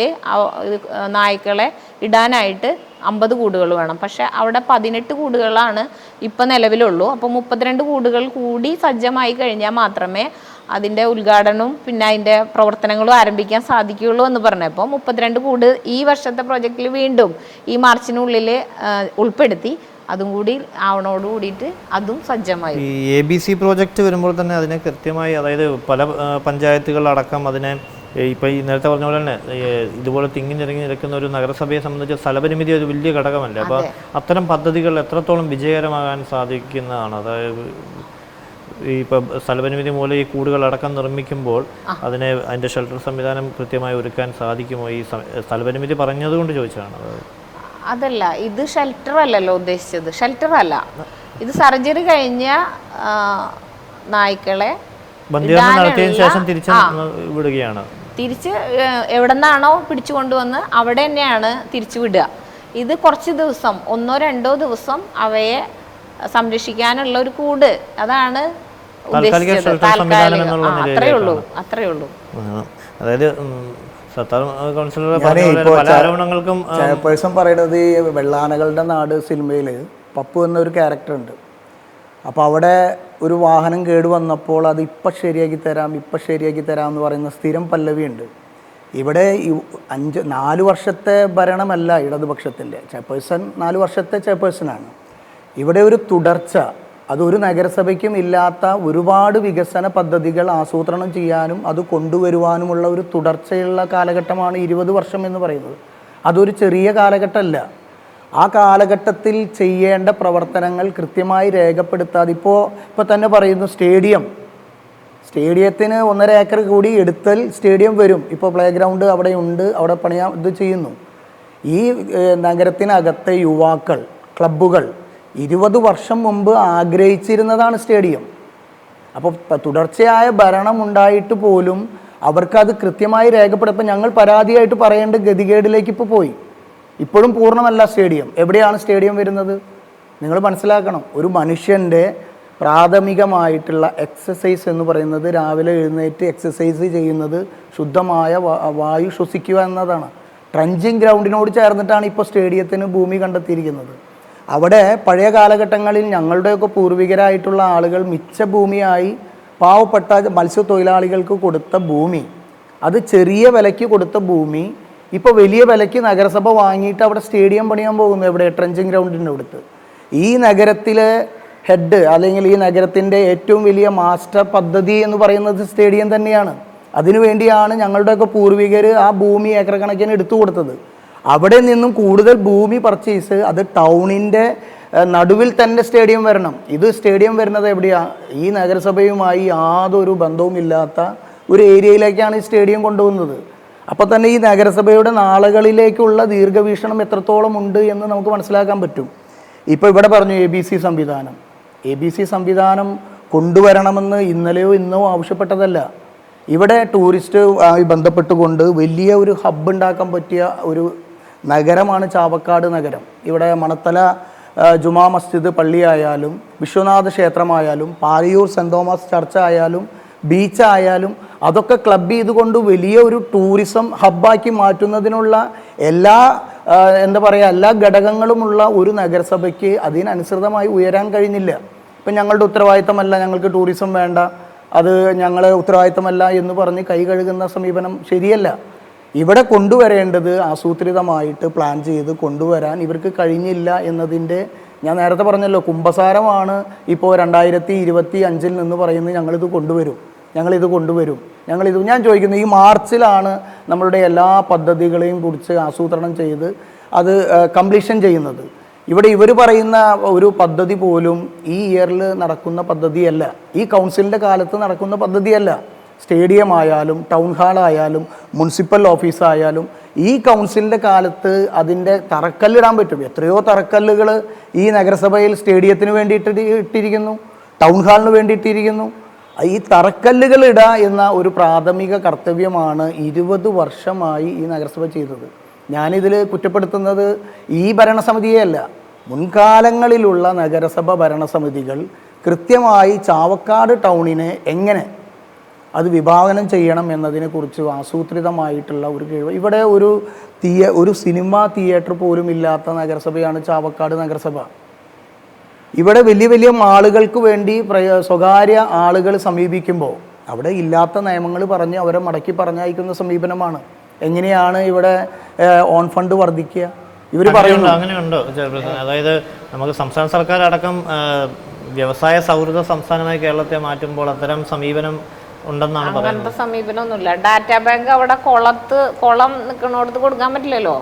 നായ്ക്കളെ ഇടാനായിട്ട് 50 കൂടുകൾ വേണം. പക്ഷേ അവിടെ 18 കൂടുകളാണ് ഇപ്പം നിലവിലുള്ളൂ. അപ്പോൾ 32 കൂടുകൾ കൂടി സജ്ജമായി കഴിഞ്ഞാൽ മാത്രമേ അതിൻ്റെ ഉദ്ഘാടനവും പിന്നെ അതിൻ്റെ പ്രവർത്തനങ്ങളും ആരംഭിക്കാൻ സാധിക്കുകയുള്ളൂ എന്ന് പറഞ്ഞപ്പോൾ 32 കൂട് ഈ വർഷത്തെ പ്രോജക്റ്റിൽ വീണ്ടും ഈ മാർച്ചിനുള്ളിൽ ഉൾപ്പെടുത്തി. അതും കൂടി ആവണോട് കൂടിയിട്ട് അതും സജ്ജമായി. ഈ ABC പ്രോജക്റ്റ് വരുമ്പോൾ തന്നെ അതിനെ കൃത്യമായി, അതായത് പല പഞ്ചായത്തുകളടക്കം അതിനെ ഇപ്പോൾ ഈ നേരത്തെ പറഞ്ഞ പോലെ തന്നെ ഇതുപോലെ തിങ്ങിനിറങ്ങി നിൽക്കുന്ന ഒരു നഗരസഭയെ സംബന്ധിച്ച് സ്ഥലപരിമിതി ഒരു വലിയ ഘടകമല്ല. അപ്പോൾ അത്തരം പദ്ധതികൾ എത്രത്തോളം വിജയകരമാകാൻ സാധിക്കുന്നതാണ്? അതായത് ഇപ്പോൾ സ്ഥലപരിമിതി മൂലം ഈ കൂടുകളടക്കം നിർമ്മിക്കുമ്പോൾ അതിൻ്റെ ഷെൽട്ടർ സംവിധാനം കൃത്യമായി ഒരുക്കാൻ സാധിക്കുമോ? ഈ സ്ഥലപരിമിതി പറഞ്ഞതുകൊണ്ട് ചോദിച്ചതാണ്. അതല്ല, ഇത് ഷെൽട്ടർ അല്ലല്ലോ ഉദ്ദേശിച്ചത്. ഷെൽട്ടർ അല്ല, ഇത് സർജറി കഴിഞ്ഞ നായ്ക്കളെ വിടുകയാണ്. തിരിച്ച് എവിടെ നിന്നാണോ പിടിച്ചു കൊണ്ടുവന്ന് അവിടെ തന്നെയാണ് തിരിച്ചു വിടുക. ഇത് കുറച്ച് ദിവസം, 1-2 ദിവസം അവയെ സംരക്ഷിക്കാനുള്ള ഒരു കൂട്, അതാണ് ഉദ്ദേശിച്ചത്. താൽക്കാലികം, അത്രേ ഉള്ളൂ. അതായത് ചെയർപേഴ്സൺ പറയുന്നത് ഈ വെള്ളാനകളുടെ നാട് സിനിമയിൽ പപ്പു എന്നൊരു ക്യാരക്ടർ ഉണ്ട്. അപ്പോൾ അവിടെ ഒരു വാഹനം കേട് വന്നപ്പോൾ അത് ഇപ്പം ശരിയാക്കി തരാം എന്ന് പറയുന്ന സ്ഥിരം പല്ലവിയുണ്ട്. ഇവിടെ 4 വർഷത്തെ ഭരണമല്ല ഇടതുപക്ഷത്തിൻ്റെ. ചെയർപേഴ്സൺ 4 വർഷത്തെ ചെയർപേഴ്സണാണ്. ഇവിടെ ഒരു തുടർച്ച, അതൊരു നഗരസഭയ്ക്കും ഇല്ലാത്ത ഒരുപാട് വികസന പദ്ധതികൾ ആസൂത്രണം ചെയ്യാനും അത് കൊണ്ടുവരുവാനുമുള്ള ഒരു തുടർച്ചയുള്ള കാലഘട്ടമാണ് 20 വർഷം എന്ന് പറയുന്നത്. അതൊരു ചെറിയ കാലഘട്ടമല്ല. ആ കാലഘട്ടത്തിൽ ചെയ്യേണ്ട പ്രവർത്തനങ്ങൾ കൃത്യമായി രേഖപ്പെടുത്താതെ ഇപ്പോൾ തന്നെ പറയുന്നു സ്റ്റേഡിയത്തിന് 1.5 ഏക്കർ കൂടി എടുത്താൽ സ്റ്റേഡിയം വരും. ഇപ്പോൾ പ്ലേ ഗ്രൗണ്ട് അവിടെ ഉണ്ട്, അവിടെ പണിയാൻ ഇത് ചെയ്യുന്നു. ഈ നഗരത്തിനകത്തെ യുവാക്കൾ, ക്ലബ്ബുകൾ 20 വർഷം മുമ്പ് ആഗ്രഹിച്ചിരുന്നതാണ് സ്റ്റേഡിയം. അപ്പോൾ തുടർച്ചയായ ഭരണം ഉണ്ടായിട്ട് പോലും അവർക്കത് കൃത്യമായി രേഖപ്പെടുത്തപ്പോൾ ഞങ്ങൾ പരാതിയായിട്ട് പറയേണ്ട ഗതികേടിലേക്ക് ഇപ്പോൾ പോയി. ഇപ്പോഴും പൂർണ്ണമല്ല സ്റ്റേഡിയം. എവിടെയാണ് സ്റ്റേഡിയം വരുന്നത്? നിങ്ങൾ മനസ്സിലാക്കണം. ഒരു മനുഷ്യൻ്റെ പ്രാഥമികമായിട്ടുള്ള എക്സസൈസ് എന്ന് പറയുന്നത് രാവിലെ എഴുന്നേറ്റ് എക്സസൈസ് ചെയ്യുന്നത് ശുദ്ധമായ വായു ശ്വസിക്കുക എന്നതാണ്. ട്രഞ്ചിങ് ഗ്രൗണ്ടിനോട് ചേർന്നിട്ടാണ് ഇപ്പോൾ സ്റ്റേഡിയത്തിന് ഭൂമി കണ്ടെത്തിയിരിക്കുന്നത്. അവിടെ പഴയ കാലഘട്ടങ്ങളിൽ ഞങ്ങളുടെയൊക്കെ പൂർവികരായിട്ടുള്ള ആളുകൾ മിച്ച ഭൂമിയായി പാവപ്പെട്ട മത്സ്യത്തൊഴിലാളികൾക്ക് കൊടുത്ത ഭൂമി, അത് ചെറിയ വിലയ്ക്ക് കൊടുത്ത ഭൂമി ഇപ്പോൾ വലിയ വിലയ്ക്ക് നഗരസഭ വാങ്ങിയിട്ട് അവിടെ സ്റ്റേഡിയം പണിയാൻ പോകുന്നു. എവിടെ? ട്രഞ്ചിങ് ഗ്രൗണ്ടിൻ്റെ അടുത്ത്. ഈ നഗരത്തിലെ ഹെഡ്, അല്ലെങ്കിൽ ഈ നഗരത്തിൻ്റെ ഏറ്റവും വലിയ മാസ്റ്റർ പദ്ധതി എന്ന് പറയുന്നത് സ്റ്റേഡിയം തന്നെയാണ്. അതിനുവേണ്ടിയാണ് ഞങ്ങളുടെയൊക്കെ പൂർവികർ ആ ഭൂമി ഏക്കർ കണക്കിന് എടുത്തു കൊടുത്തത്. അവിടെ നിന്നും കൂടുതൽ ഭൂമി പർച്ചേസ്, അത് ടൗണിൻ്റെ നടുവിൽ തന്നെ സ്റ്റേഡിയം വരണം. ഇത് സ്റ്റേഡിയം വരുന്നത് എവിടെയാണ്? ഈ നഗരസഭയുമായി യാതൊരു ബന്ധവുമില്ലാത്ത ഒരു ഏരിയയിലേക്കാണ് ഈ സ്റ്റേഡിയം കൊണ്ടുപോകുന്നത്. അപ്പോൾ തന്നെ ഈ നഗരസഭയുടെ നാളുകളിലേക്കുള്ള ദീർഘവീക്ഷണം എത്രത്തോളം ഉണ്ട് എന്ന് നമുക്ക് മനസ്സിലാക്കാൻ പറ്റും. ഇപ്പോൾ ഇവിടെ പറഞ്ഞു ABC സംവിധാനം. ABC സംവിധാനം കൊണ്ടുവരണമെന്ന് ഇന്നലെയോ ഇന്നോ ആവശ്യപ്പെട്ടതല്ല. ഇവിടെ ടൂറിസ്റ്റ് ആയി ബന്ധപ്പെട്ടുകൊണ്ട് വലിയ ഒരു ഹബ്ബ് ഉണ്ടാക്കാൻ പറ്റിയ ഒരു നഗരമാണ് ചാവക്കാട് നഗരം. ഇവിടെ മണത്തല ജുമാ മസ്ജിദ് പള്ളിയായാലും വിശ്വനാഥ ക്ഷേത്രമായാലും പാലിയൂർ സെൻറ് തോമസ് ചർച്ച് ആയാലും ബീച്ചായാലും അതൊക്കെ ക്ലബ് ചെയ്തുകൊണ്ട് വലിയ ഒരു ടൂറിസം ഹബ്ബാക്കി മാറ്റുന്നതിനുള്ള എല്ലാ എല്ലാ ഘടകങ്ങളുമുള്ള ഒരു നഗരസഭയ്ക്ക് അതിനനുസൃതമായി ഉയരാൻ കഴിഞ്ഞില്ല. ഇപ്പം ഞങ്ങളുടെ ഉത്തരവാദിത്തമല്ല, ഞങ്ങൾക്ക് ടൂറിസം വേണ്ട, അത് ഞങ്ങളെ ഉത്തരവാദിത്തമല്ല എന്ന് പറഞ്ഞ് കൈ കഴുകുന്ന സമീപനം ശരിയല്ല. ഇവിടെ കൊണ്ടുവരേണ്ടത് ആസൂത്രിതമായിട്ട് പ്ലാൻ ചെയ്ത് കൊണ്ടുവരാൻ ഇവർക്ക് കഴിഞ്ഞില്ല എന്നതിൻ്റെ, ഞാൻ നേരത്തെ പറഞ്ഞല്ലോ, കുമ്പസാരമാണ് ഇപ്പോൾ 2025 നിന്ന് പറയുന്നത് ഞങ്ങളിത് കൊണ്ടുവരും. ഞാൻ ചോദിക്കുന്നു, ഈ മാർച്ചിലാണ് നമ്മളുടെ എല്ലാ പദ്ധതികളെയും കുറിച്ച് ആസൂത്രണം ചെയ്ത് അത് കംപ്ലീഷൻ ചെയ്യുന്നത്. ഇവിടെ ഇവർ പറയുന്ന ഒരു പദ്ധതി പോലും ഈ ഇയറിൽ നടക്കുന്ന പദ്ധതിയല്ല, ഈ കൗൺസിലിൻ്റെ കാലത്ത് നടക്കുന്ന പദ്ധതിയല്ല. സ്റ്റേഡിയം ആയാലും ടൗൺ ഹാളായാലും മുനിസിപ്പൽ ഓഫീസായാലും ഈ കൗൺസിലിൻ്റെ കാലത്ത് അതിൻ്റെ തറക്കല്ലിടാൻ പറ്റും. എത്രയോ തറക്കല്ലുകൾ ഈ നഗരസഭയിൽ സ്റ്റേഡിയത്തിന് വേണ്ടിയിട്ട് ഇട്ടിരിക്കുന്നു, ടൗൺ ഹാളിന് വേണ്ടി ഇട്ടിരിക്കുന്നു. ഈ തറക്കല്ലുകൾ ഇടുക എന്ന ഒരു പ്രാഥമിക കർത്തവ്യമാണ് 20 വർഷമായി ഈ നഗരസഭ ചെയ്തത്. ഞാനിതിൽ കുറ്റപ്പെടുത്തുന്നത് ഈ ഭരണസമിതിയെയല്ല, മുൻകാലങ്ങളിലുള്ള നഗരസഭ ഭരണസമിതികൾ കൃത്യമായി ചാവക്കാട് ടൗണിനെ എങ്ങനെ അത് വിഭാവനം ചെയ്യണം എന്നതിനെക്കുറിച്ച് ആസൂത്രിതമായിട്ടുള്ള ഒരു കഴിവ്. ഇവിടെ ഒരു സിനിമാ തിയേറ്റർ പോലും ഇല്ലാത്ത നഗരസഭയാണ് ചാവക്കാട് നഗരസഭ. ഇവിടെ വലിയ വലിയ മാളുകൾക്ക് വേണ്ടി സ്വകാര്യ ആളുകൾ സമീപിക്കുമ്പോൾ അവിടെ ഇല്ലാത്ത നിയമങ്ങൾ പറഞ്ഞ് അവരെ മടക്കി പറഞ്ഞയക്കുന്ന സമീപനമാണ്. എങ്ങനെയാണ് ഇവിടെ ഓൺ ഫണ്ട് വർദ്ധിക്കുക? ഇവർ പറയുന്നു അങ്ങനെയുണ്ടോ? അതായത് നമുക്ക് സംസ്ഥാന സർക്കാർ അടക്കം വ്യവസായ സൗഹൃദ സംസ്ഥാനമായി കേരളത്തെ മാറ്റുമ്പോൾ അത്തരം സമീപനം ഉണ്ടെന്നാണ് പറയുന്നത്. അങ്ങനത്തെ സമീപനമൊന്നുമില്ല. ഡാറ്റാ ബാങ്ക് അവിടെ കുളം നിൽക്കണോടത്ത് കൊടുക്കാൻ പറ്റില്ലല്ലോ.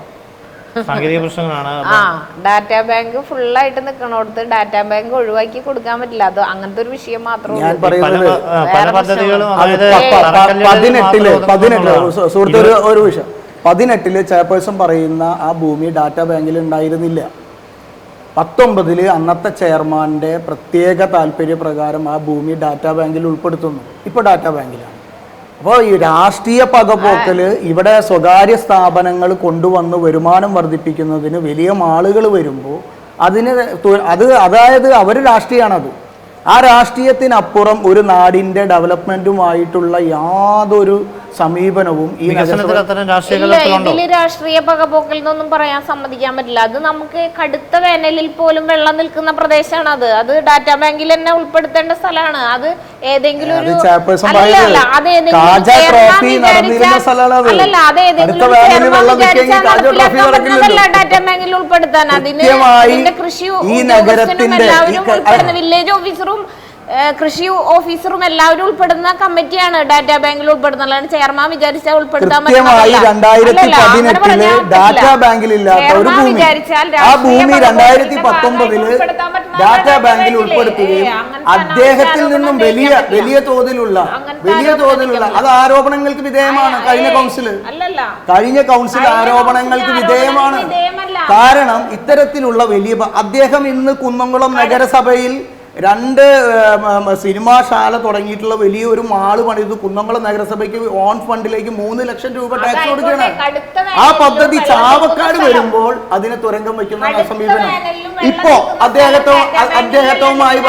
സാങ്കേതിക പ്രശ്നങ്ങളാണ്. ഡാറ്റാ ബാങ്ക് ഫുള്ളായിട്ട് നിൽക്കണോടത്ത് ഡാറ്റാ ബാങ്ക് ഒഴിവാക്കി കൊടുക്കാൻ പറ്റില്ല. അത് അങ്ങനത്തെ ഒരു വിഷയം മാത്രമേ ഞാൻ പറയുന്നത്. 18 സുഹൃത്ത് ഒരു വിഷയം 18 ചെയർപേഴ്സൺ പറയുന്ന ആ ഭൂമി ഡാറ്റാ ബാങ്കിൽ ഉണ്ടായിരുന്നില്ല. 19 അന്നത്തെ ചെയർമാൻ്റെ പ്രത്യേക താല്പര്യപ്രകാരം ആ ഭൂമി ഡാറ്റാ ബാങ്കിൽ ഉൾപ്പെടുത്തുന്നു. ഇപ്പോൾ ഡാറ്റാ ബാങ്കിലാണ്. അപ്പോൾ ഈ രാഷ്ട്രീയ പകപോക്കൽ ഇവിടെ സ്വകാര്യ സ്ഥാപനങ്ങൾ കൊണ്ടുവന്ന് വരുമാനം വർദ്ധിപ്പിക്കുന്നതിന് വലിയ മാളുകൾ വരുമ്പോൾ അതായത് അവർ രാഷ്ട്രീയമാണത്. ആ രാഷ്ട്രീയത്തിനപ്പുറം ഒരു നാടിൻ്റെ ഡെവലപ്മെൻറ്റുമായിട്ടുള്ള യാതൊരു സമീപനവും ഈ ഇതില് രാഷ്ട്രീയ പകപോക്കൽ എന്നൊന്നും പറയാൻ സമ്മതിക്കാൻ പറ്റില്ല. അത് നമുക്ക് കടുത്ത വേനലിൽ പോലും വെള്ളം നിൽക്കുന്ന പ്രദേശമാണ്. അത് ഡാറ്റാ ബാങ്കിൽ തന്നെ ഉൾപ്പെടുത്തേണ്ട സ്ഥലമാണ്. അത് ഏതെങ്കിലും ഒരു ഡാറ്റാ ബാങ്കിൽ ഉൾപ്പെടുത്താൻ അതിന് കൃഷി എല്ലാവരും വില്ലേജ് ഓഫീസറും കൃഷി ഓഫീസറും എല്ലാവരും ഉൾപ്പെടുന്ന കമ്മിറ്റിയാണ് ഡാറ്റാ ബാങ്കിൽ ഉൾപ്പെടുന്നത്. ചെയർമാൻ വിചാരിച്ചാൽ ഉൾപ്പെടുത്താൻ ഡാറ്റാ ബാങ്കിൽ ഇല്ലാത്ത ഒരു ഭൂമി ആ ഭൂമി 2019 ഡാറ്റാ ബാങ്കിൽ ഉൾപ്പെടുത്തുകയും അദ്ദേഹത്തിൽ നിന്നും വലിയ തോതിലുള്ള അത് ആരോപണങ്ങൾക്ക് വിധേയമാണ്. കഴിഞ്ഞ കൗൺസിൽ ആരോപണങ്ങൾക്ക് വിധേയമാണ്. കാരണം ഇത്തരത്തിലുള്ള അദ്ദേഹം ഇന്ന് കുന്നംകുളം നഗരസഭയിൽ 2 സിനിമാശാല തുടങ്ങിയിട്ടുള്ള വലിയൊരു മാള് പണിത് കുന്നംകുളം നഗരസഭയ്ക്ക് ഓൺ ഫണ്ടിലേക്ക് 3 ലക്ഷം രൂപ ടാക്സ് കൊടുക്കണം. ആ പദ്ധതി ചാവക്കാട് വരുമ്പോൾ അതിനെ തുരങ്കം വയ്ക്കുന്ന സമീപനം ഇപ്പോ അദ്ദേഹവുമായി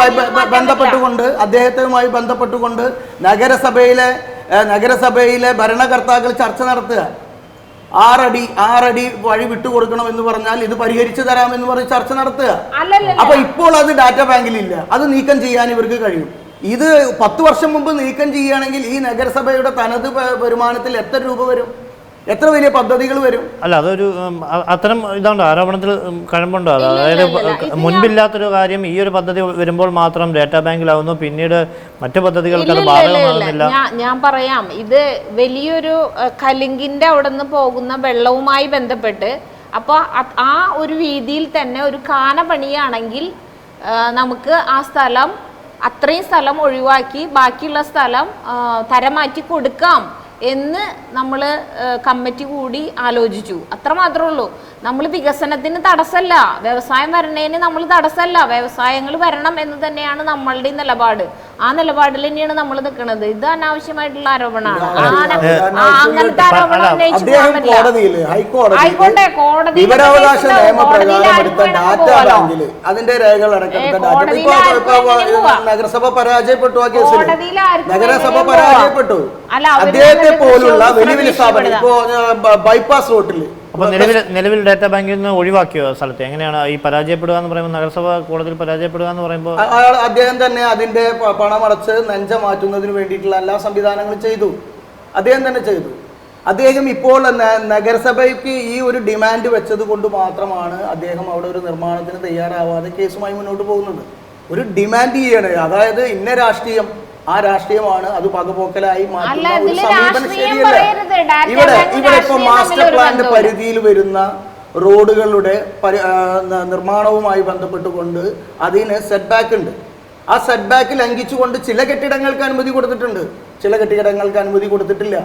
ബന്ധപ്പെട്ടുകൊണ്ട് നഗരസഭയിലെ ഭരണകർത്താക്കൾ ചർച്ച നടത്തുക. 6 അടി വഴി വിട്ടുകൊടുക്കണം എന്ന് പറഞ്ഞാൽ ഇത് പരിഹരിച്ചു തരാമെന്ന് പറഞ്ഞ് ചർച്ച നടത്തുക. അപ്പൊ ഇപ്പോൾ അത് ഡാറ്റാ ബാങ്കിലില്ല. അത് നീക്കം ചെയ്യാൻ ഇവർക്ക് കഴിയും. ഇത് 10 വർഷം മുമ്പ് നീക്കം ചെയ്യുകയാണെങ്കിൽ ഈ നഗരസഭയുടെ തനത് വരുമാനത്തിൽ എത്ര രൂപ വരും? എത്ര വലിയ പദ്ധതികൾ വരും? അല്ല, അതൊരു അത്തരം ഇതുണ്ട്, ആരോപണത്തിൽ കഴമ്പുണ്ടോ? അതായത് മുൻപില്ലാത്തൊരു കാര്യം ഈ ഒരു പദ്ധതി വരുമ്പോൾ മാത്രം ഡാറ്റാ ബാങ്കിലാവുന്നു, പിന്നീട് മറ്റു പദ്ധതികൾക്ക് അത് ബാധകമാകുന്നില്ല. ഞാൻ പറയാം, ഇത് വലിയൊരു കലിങ്കിന്റെ അവിടെ നിന്ന് പോകുന്ന വെള്ളവുമായി ബന്ധപ്പെട്ട് അപ്പോൾ ആ ഒരു രീതിയിൽ തന്നെ ഒരു കാന പണിയാണെങ്കിൽ നമുക്ക് ആ സ്ഥലം അത്രയും സ്ഥലം ഒഴിവാക്കി ബാക്കിയുള്ള സ്ഥലം തരമാറ്റി കൊടുക്കാം എന്ന് നമ്മൾ കമ്മിറ്റി കൂടി ആലോചിച്ചു. അത്ര മാത്രമേ ഉള്ളൂ. നമ്മൾ വികസനത്തിന് തടസ്സമല്ല, വ്യവസായം വരണേന് നമ്മൾ തടസ്സമല്ല, വ്യവസായങ്ങൾ വരണം എന്ന് തന്നെയാണ് നമ്മളുടെ നിലപാട്. ആ നിലപാടിൽ തന്നെയാണ് നമ്മൾ നിൽക്കുന്നത്. ഇത് അനാവശ്യമായിട്ടുള്ള ആരോപണമാണ്. അങ്ങനത്തെ ആരോപണം ആയിക്കോട്ടെ, കോടതി അതിന്റെ രേഖകൾ നഗരസഭ പരാജയപ്പെട്ടു. ആ കേസിൽ നഗരസഭ പരാജയപ്പെട്ടു. അദ്ദേഹത്തെ പോലുള്ള വലിയ സ്ഥാപനം ഇപ്പോ ബൈപ്പാസ് റോട്ടിൽ അപ്പൊ നിലവിൽ ഡാറ്റാ ബാങ്കിൽ നിന്ന് ഒഴിവാക്കിയോ സ്ഥലത്ത്? എങ്ങനെയാണ് ഈ പരാജയപ്പെടുക എന്ന് പറയുമ്പോൾ, നഗരസഭ കോടതിയിൽ പരാജയപ്പെടുക എന്ന് പറയുമ്പോൾ? അദ്ദേഹം തന്നെ അതിന്റെ പണമടച്ച് നെഞ്ച മാറ്റുന്നതിന് വേണ്ടിയിട്ടുള്ള എല്ലാ സംവിധാനങ്ങളും ചെയ്തു. അദ്ദേഹം തന്നെ ചെയ്തു. അദ്ദേഹം ഇപ്പോൾ നഗരസഭയ്ക്ക് ഈ ഒരു ഡിമാൻഡ് വെച്ചത് കൊണ്ട് മാത്രമാണ് അദ്ദേഹം അവിടെ ഒരു നിർമ്മാണത്തിന് തയ്യാറാവാതെ കേസുമായി മുന്നോട്ട് പോകുന്നത്. ഒരു ഡിമാൻഡ് ചെയ്യണേ, അതായത് ഇന്ന രാഷ്ട്രീയം, ആ രാഷ്ട്രീയമാണ് അത് പകപോക്കലായി മാറ്റുന്ന ഒരു സമീപനം ശരിയല്ല. ഇവിടെ ഇപ്പൊ മാസ്റ്റർ പ്ലാന്റെ പരിധിയിൽ വരുന്ന റോഡുകളുടെ നിർമ്മാണവുമായി ബന്ധപ്പെട്ടുകൊണ്ട് അതിന് സെറ്റ് ബാക്ക് ഉണ്ട്. ആ സെറ്റ് ബാക്ക് ലംഘിച്ചുകൊണ്ട് ചില കെട്ടിടങ്ങൾക്ക് അനുമതി കൊടുത്തിട്ടുണ്ട്, ചില കെട്ടിടങ്ങൾക്ക് അനുമതി കൊടുത്തിട്ടില്ല.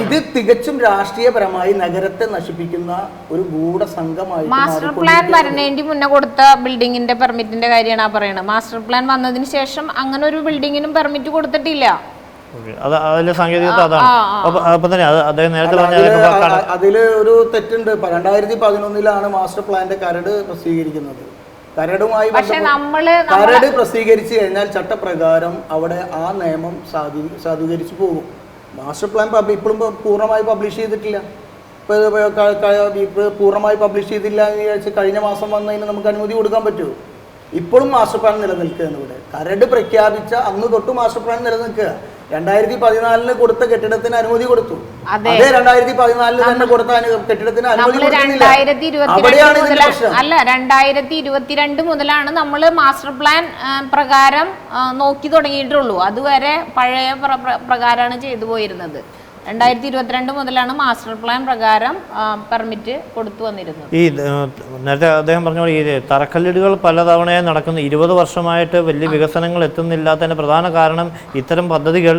ഇത് തികച്ചും രാഷ്ട്രീയപരമായി നഗരത്തെ നശിപ്പിക്കുന്ന ഒരു ഗൂഢസംഘമായി. മാസ്റ്റർ പ്ലാൻ വരണേണ്ടി മുന്നേ കൊടുത്ത ബിൽഡിങ്ങിന്റെ പെർമിറ്റിന്റെ കാര്യമാണ് പറയുന്നത്. മാസ്റ്റർ പ്ലാൻ വന്നതിന് ശേഷം അങ്ങനെ ഒരു ബിൽഡിങ്ങിനും പെർമിറ്റ് കൊടുത്തിട്ടില്ല. അതില് ഒരു തെറ്റുണ്ട്. 2011 മാസ്റ്റർ പ്ലാന്റെ കരട് പ്രസിദ്ധീകരിക്കുന്നത്. കരട് പ്രസിദ്ധീകരിച്ചു കഴിഞ്ഞാൽ ചട്ടപ്രകാരം അവിടെ ആ നിയമം സാധൂകരിച്ചു പോകും. മാസ്റ്റർ പ്ലാൻ ഇപ്പോഴും പൂർണ്ണമായി പബ്ലിഷ് ചെയ്തിട്ടില്ല. പൂർണ്ണമായി പബ്ലിഷ് ചെയ്തില്ല എന്ന് വിചാരിച്ച് കഴിഞ്ഞ മാസം വന്നതിന് നമുക്ക് അനുമതി കൊടുക്കാൻ പറ്റുമോ? ഇപ്പോഴും മാസ്റ്റർ പ്ലാൻ നിലനിൽക്കുകയാണ്. ഇവിടെ കരട് പ്രഖ്യാപിച്ച അന്ന് തൊട്ട് മാസ്റ്റർ പ്ലാൻ നിലനിൽക്കുക. 2014 കൊടുത്ത കെട്ടിടത്തിന് അനുമതി കൊടുത്തു. അതേ 2014 തന്നെ കൊടുത്ത കെട്ടിടത്തിന് അനുമതി അല്ല, 2022 മുതലാണ് നമ്മൾ മാസ്റ്റർ പ്ലാൻ പ്രകാരം നോക്കി തുടങ്ങിയിട്ടുള്ളൂ. അതുവരെ പഴയ പ്രകാരമാണ് ചെയ്തു പോയിരുന്നത്. 2022 മുതലാണ് മാസ്റ്റർ പ്ലാൻ പ്രകാരം പെർമിറ്റ് കൊടുത്തു വന്നിരുന്നത്. ഈ നേരത്തെ അദ്ദേഹം പറഞ്ഞ പോലെ ഈ തറക്കല്ലിടുകൾ പലതവണയായി നടക്കുന്നു. 20 വർഷമായിട്ട് വലിയ വികസനങ്ങൾ എത്തുന്നില്ലാത്തതിന്റെ പ്രധാന കാരണം ഇത്തരം പദ്ധതികൾ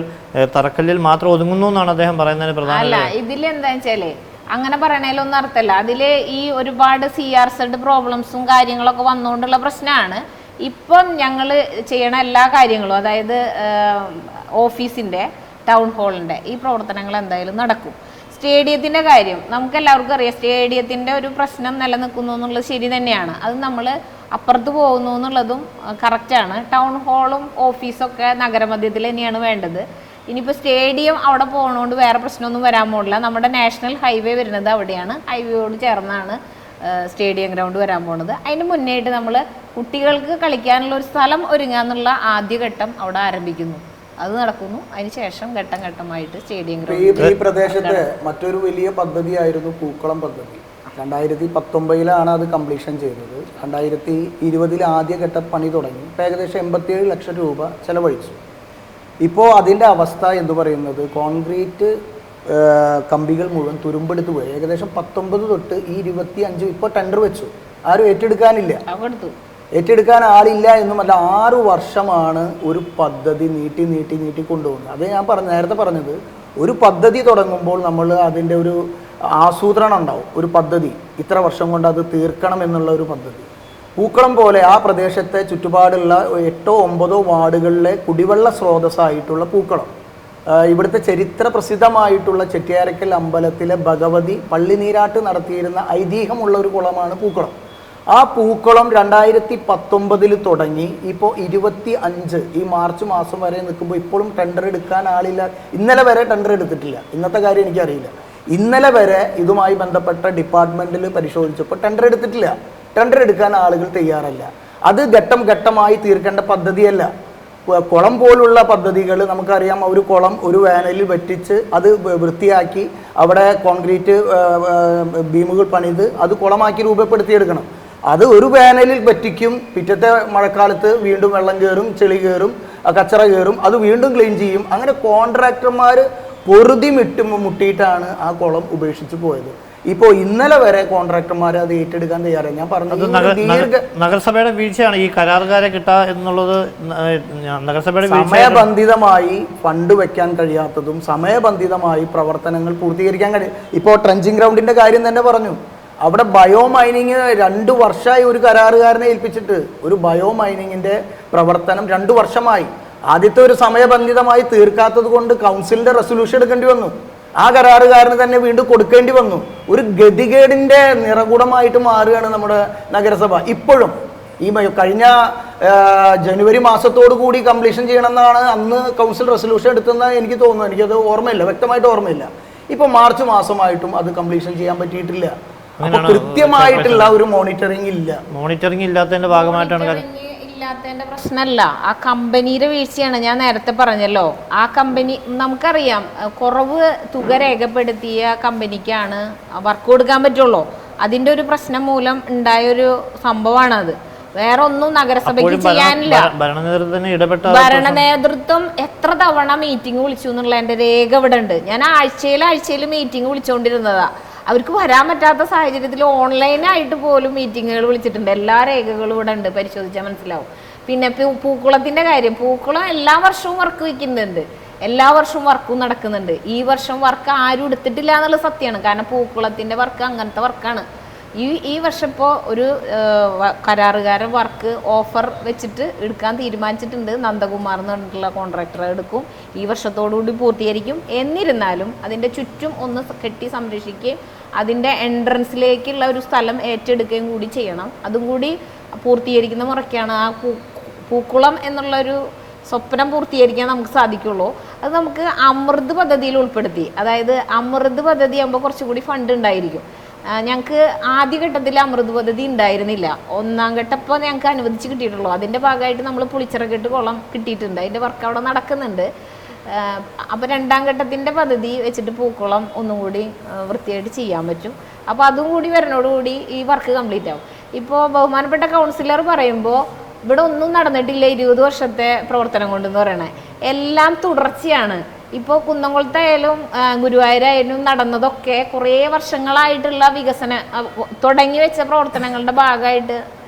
തറക്കല്ലിൽ മാത്രം ഒതുങ്ങുന്നു എന്നാണ് അദ്ദേഹം പറയുന്നതിന് പ്രധാന. അല്ല, ഇതിൽ എന്താ വെച്ചാല് അങ്ങനെ പറയണേലൊന്നും അർത്ഥമല്ല. അതില് ഈ ഒരുപാട് CRZ പ്രോബ്ലംസും കാര്യങ്ങളൊക്കെ വന്നുകൊണ്ടുള്ള പ്രശ്നമാണ്. ഇപ്പം ഞങ്ങൾ ചെയ്യണ എല്ലാ കാര്യങ്ങളും, അതായത് ഓഫീസിന്റെ, ടൗൺ ഹാളിൻ്റെ ഈ പ്രവർത്തനങ്ങൾ എന്തായാലും നടക്കും. സ്റ്റേഡിയത്തിൻ്റെ കാര്യം നമുക്ക് എല്ലാവർക്കും അറിയാം. സ്റ്റേഡിയത്തിൻ്റെ ഒരു പ്രശ്നം നിലനിൽക്കുന്നു എന്നുള്ളത് ശരി തന്നെയാണ്. അത് നമ്മൾ അപ്പുറത്ത് പോകുന്നു എന്നുള്ളതും കറക്റ്റാണ്. ടൗൺ ഹാളും ഓഫീസൊക്കെ നഗരമധ്യത്തിൽ തന്നെയാണ് വേണ്ടത്. ഇനിയിപ്പോൾ സ്റ്റേഡിയം അവിടെ പോകുന്നതുകൊണ്ട് വേറെ പ്രശ്നമൊന്നും വരാൻ പോകില്ല. നമ്മുടെ നാഷണൽ ഹൈവേ വരുന്നത് അവിടെയാണ്. ഹൈവേയോട് ചേർന്നാണ് സ്റ്റേഡിയം ഗ്രൗണ്ട് വരാൻ പോകുന്നത്. അതിന് മുന്നേയായിട്ട് നമ്മൾ കുട്ടികൾക്ക് കളിക്കാനുള്ള ഒരു സ്ഥലം ഒരുങ്ങുക എന്നുള്ള ആദ്യഘട്ടം അവിടെ ആരംഭിക്കുന്നു. അത് നടക്കുന്നു. അതിനുശേഷം ഘട്ടം ഘട്ടമായിട്ട് സ്റ്റേഡിയം ഗ്രൗണ്ട്. ഈ പ്രദേശത്തെ മറ്റൊരു വലിയ പദ്ധതിയായിരുന്നു പൂക്കളം പദ്ധതി. 2019 അത് കംപ്ലീഷൻ ചെയ്തത്. 2020 ആദ്യഘട്ട പണി തുടങ്ങി. ഏകദേശം 87 ലക്ഷം രൂപ ചെലവഴിച്ചു. ഇപ്പോൾ അതിൻ്റെ അവസ്ഥ എന്ന് പറയുന്നത് കോൺക്രീറ്റ് കമ്പികൾ മുഴുവൻ തുരുമ്പെടുത്ത് പോയി. ഏകദേശം 19 തൊട്ട് ഈ 25 ഇപ്പോൾ ടെൻഡർ വെച്ചു. ആരും ഏറ്റെടുക്കാനില്ല. ഏറ്റെടുക്കാൻ ആളില്ല എന്നുമല്ല, 6 വർഷമാണ് ഒരു പദ്ധതി നീട്ടി കൊണ്ടുപോകുന്നത്. അത് ഞാൻ നേരത്തെ പറഞ്ഞത്, ഒരു പദ്ധതി തുടങ്ങുമ്പോൾ നമ്മൾ അതിൻ്റെ ഒരു ആസൂത്രണം ഉണ്ടാവും. ഒരു പദ്ധതി ഇത്ര വർഷം കൊണ്ട് അത് തീർക്കണം എന്നുള്ള ഒരു പദ്ധതി. പൂക്കളം പോലെ ആ പ്രദേശത്തെ ചുറ്റുപാടുള്ള 8 or 9 വാർഡുകളിലെ കുടിവെള്ള സ്രോതസ്സായിട്ടുള്ള പൂക്കളം, ഇവിടുത്തെ ചരിത്ര പ്രസിദ്ധമായിട്ടുള്ള ചെട്ടിയാരക്കൽ അമ്പലത്തിലെ ഭഗവതി പള്ളിനീരാട്ട് നടത്തിയിരുന്ന ഐതിഹ്യമുള്ള ഒരു കുളമാണ് പൂക്കളം. ആ പൂക്കളം 2019 തുടങ്ങി. ഇപ്പോൾ 25 ഈ മാർച്ച് മാസം വരെ നിൽക്കുമ്പോൾ ഇപ്പോഴും ടെൻഡർ എടുക്കാൻ ആളില്ല. ഇന്നലെ വരെ ടെൻഡർ എടുത്തിട്ടില്ല. ഇന്നത്തെ കാര്യം എനിക്കറിയില്ല. ഇന്നലെ വരെ ഇതുമായി ബന്ധപ്പെട്ട ഡിപ്പാർട്ട്മെൻറ്റിൽ പരിശോധിച്ചപ്പോൾ ടെൻഡർ എടുത്തിട്ടില്ല. ടെൻഡർ എടുക്കാൻ ആളുകൾ തയ്യാറല്ല. അത് ഘട്ടം ഘട്ടമായി തീർക്കേണ്ട പദ്ധതിയല്ല. കുളം പോലുള്ള പദ്ധതികൾ നമുക്കറിയാം. ഒരു കുളം ഒരു വേനലിൽ വെട്ടിച്ച് അത് വൃത്തിയാക്കി അവിടെ കോൺക്രീറ്റ് ബീമുകൾ പണിത് അത് കുളമാക്കി രൂപപ്പെടുത്തിയെടുക്കണം. അത് ഒരു വേനലിൽ പറ്റിക്കും. പിറ്റത്തെ മഴക്കാലത്ത് വീണ്ടും വെള്ളം കയറും, ചെളി കയറും, കച്ചറ കയറും, അത് വീണ്ടും ക്ലീൻ ചെയ്യും. അങ്ങനെ കോൺട്രാക്ടർമാർ പൊറുതി മുട്ടിയിട്ടാണ് ആ കുളം ഉപേക്ഷിച്ച് പോയത്. ഇപ്പോൾ ഇന്നലെ വരെ കോൺട്രാക്ടർമാർ അത് ഏറ്റെടുക്കാൻ തയ്യാറായി. ഞാൻ പറഞ്ഞത് നഗരസഭയുടെ വീഴ്ചയാണ് ഈ കരാറുകാരെ കിട്ടുക എന്നുള്ളത്. നഗരസഭയുടെ സമയബന്ധിതമായി ഫണ്ട് വെക്കാൻ കഴിയാത്തതും സമയബന്ധിതമായി പ്രവർത്തനങ്ങൾ പൂർത്തീകരിക്കാൻ കഴിയും. ഇപ്പോൾ ട്രെഞ്ചിങ് ഗ്രൗണ്ടിന്റെ കാര്യം തന്നെ പറഞ്ഞു. അവിടെ ബയോ മൈനിങ് 2 വർഷമായി ഒരു കരാറുകാരനെ ഏൽപ്പിച്ചിട്ട്. ഒരു ബയോ മൈനിങ്ങിന്റെ പ്രവർത്തനം 2 വർഷമായി. ആദ്യത്തെ ഒരു സമയബന്ധിതമായി തീർക്കാത്തത് കൊണ്ട് കൗൺസിലിന്റെ റെസൊല്യൂഷൻ എടുക്കേണ്ടി വന്നു. ആ കരാറുകാരന് തന്നെ വീണ്ടും കൊടുക്കേണ്ടി വന്നു. ഒരു ഗതികേടിന്റെ നിറകുടമായിട്ട് മാറുകയാണ് നമ്മുടെ നഗരസഭ. ഇപ്പോഴും ഈ കഴിഞ്ഞ ജനുവരി മാസത്തോടു കൂടി കംപ്ലീഷൻ ചെയ്യണമെന്നാണ് അന്ന് കൗൺസിൽ റെസൊല്യൂഷൻ എടുത്തെന്ന് എനിക്ക് തോന്നുന്നു. എനിക്കത് ഓർമ്മയില്ല, വ്യക്തമായിട്ട് ഓർമ്മയില്ല. ഇപ്പൊ മാർച്ച് മാസമായിട്ടും അത് കംപ്ലീഷൻ ചെയ്യാൻ പറ്റിയിട്ടില്ല. കൃത്യമായിട്ടുള്ള ഒരു മോണിറ്ററിംഗ് ഇല്ല. മോണിറ്ററിംഗ് ഇല്ലാത്തതിന്റെ ഭാഗമായിട്ടാണ് ഇല്ലാത്തതിന്റെ പ്രശ്നമല്ല, ആ കമ്പനിയുടെ വീഴ്ചയാണ്. ഞാൻ നേരത്തെ പറഞ്ഞല്ലോ, ആ കമ്പനി നമുക്കറിയാം കുറവ് തുക രേഖപ്പെടുത്തിയ കമ്പനിക്കാണ് വർക്ക് കൊടുക്കാൻ പറ്റുള്ളൂ. അതിന്റെ ഒരു പ്രശ്നം മൂലം ഉണ്ടായൊരു സംഭവമാണ് അത്. വേറെ ഒന്നും നഗരസഭയ്ക്ക് ചെയ്യാനില്ല. ഭരണനേതൃത്വം എത്ര തവണ മീറ്റിംഗ് വിളിച്ചു എന്നുള്ളതിന്റെ രേഖ ഇവിടെ ഉണ്ട്. ഞാൻ ആഴ്ചയിൽ മീറ്റിംഗ് വിളിച്ചുകൊണ്ടിരുന്നതാ. അവർക്ക് വരാൻ പറ്റാത്ത സാഹചര്യത്തിൽ ഓൺലൈനായിട്ട് പോലും മീറ്റിങ്ങുകൾ വിളിച്ചിട്ടുണ്ട്. എല്ലാ രേഖകളും ഇവിടെ ഉണ്ട്, പരിശോധിച്ചാൽ മനസ്സിലാവും. പിന്നെ പൂക്കുളത്തിന്റെ കാര്യം, പൂക്കുളം എല്ലാ വർഷവും വർക്ക് വയ്ക്കുന്നുണ്ട്, എല്ലാ വർഷവും വർക്കും നടക്കുന്നുണ്ട്. ഈ വർഷം വർക്ക് ആരും എടുത്തിട്ടില്ല എന്നുള്ളത് സത്യമാണ്. കാരണം പൂക്കുളത്തിന്റെ വർക്ക് അങ്ങനത്തെ വർക്കാണ്. ഈ വർഷം ഇപ്പോൾ ഒരു കരാറുകാരൻ വർക്ക് ഓഫർ വെച്ചിട്ട് എടുക്കാൻ തീരുമാനിച്ചിട്ടുണ്ട്. നന്ദകുമാർ എന്ന് പറഞ്ഞിട്ടുള്ള കോൺട്രാക്ടറെ എടുക്കും. ഈ വർഷത്തോടുകൂടി പൂർത്തീകരിക്കും. എന്നിരുന്നാലും അതിൻ്റെ ചുറ്റും ഒന്ന് കെട്ടി സംരക്ഷിക്കുകയും അതിൻ്റെ എൻട്രൻസിലേക്കുള്ള ഒരു സ്ഥലം ഏറ്റെടുക്കുകയും കൂടി ചെയ്യണം. അതും കൂടി പൂർത്തീകരിക്കുന്ന മുറയ്ക്കാണ് ആ പൂക്കുളം എന്നുള്ളൊരു സ്വപ്നം പൂർത്തീകരിക്കാൻ നമുക്ക് സാധിക്കുള്ളൂ. അത് നമുക്ക് അമൃത് പദ്ധതിയിൽ ഉൾപ്പെടുത്തി. അതായത് അമൃത് പദ്ധതി ആകുമ്പോൾ കുറച്ചുകൂടി ഫണ്ട് ഉണ്ടായിരിക്കും. ഞങ്ങൾക്ക് ആദ്യഘട്ടത്തിൽ അമൃത് പദ്ധതി ഉണ്ടായിരുന്നില്ല. 1ാം ഘട്ടം ഇപ്പോൾ ഞങ്ങൾക്ക് അനുവദിച്ച് കിട്ടിയിട്ടുള്ളൂ. അതിൻ്റെ ഭാഗമായിട്ട് നമ്മൾ പുളിച്ചിറക്കെട്ട് കുളം കിട്ടിയിട്ടുണ്ട്. അതിൻ്റെ വർക്ക് അവിടെ നടക്കുന്നുണ്ട്. അപ്പോൾ 2ാം ഘട്ടത്തിൻ്റെ പദ്ധതി വെച്ചിട്ട് പൂക്കുളം ഒന്നും കൂടി വൃത്തിയായിട്ട് ചെയ്യാൻ പറ്റും. അപ്പോൾ അതും കൂടി വരുന്നതോടുകൂടി ഈ വർക്ക് കംപ്ലീറ്റ് ആവും. ഇപ്പോൾ ബഹുമാനപ്പെട്ട കൗൺസിലർ പറയുമ്പോൾ ഇവിടെ ഒന്നും നടന്നിട്ടില്ല 20 വർഷത്തെ പ്രവർത്തനം കൊണ്ടെന്ന് പറയണേ. എല്ലാം തുടർച്ചയാണ്. ഇപ്പോൾ കുന്നംകുളത്തായാലും ഗുരുവായൂരായാലും നടന്നതൊക്കെ കുറേ വർഷങ്ങളായിട്ടുള്ള തുടങ്ങി വെച്ച പ്രവർത്തനങ്ങളുടെ ഭാഗമായിട്ട്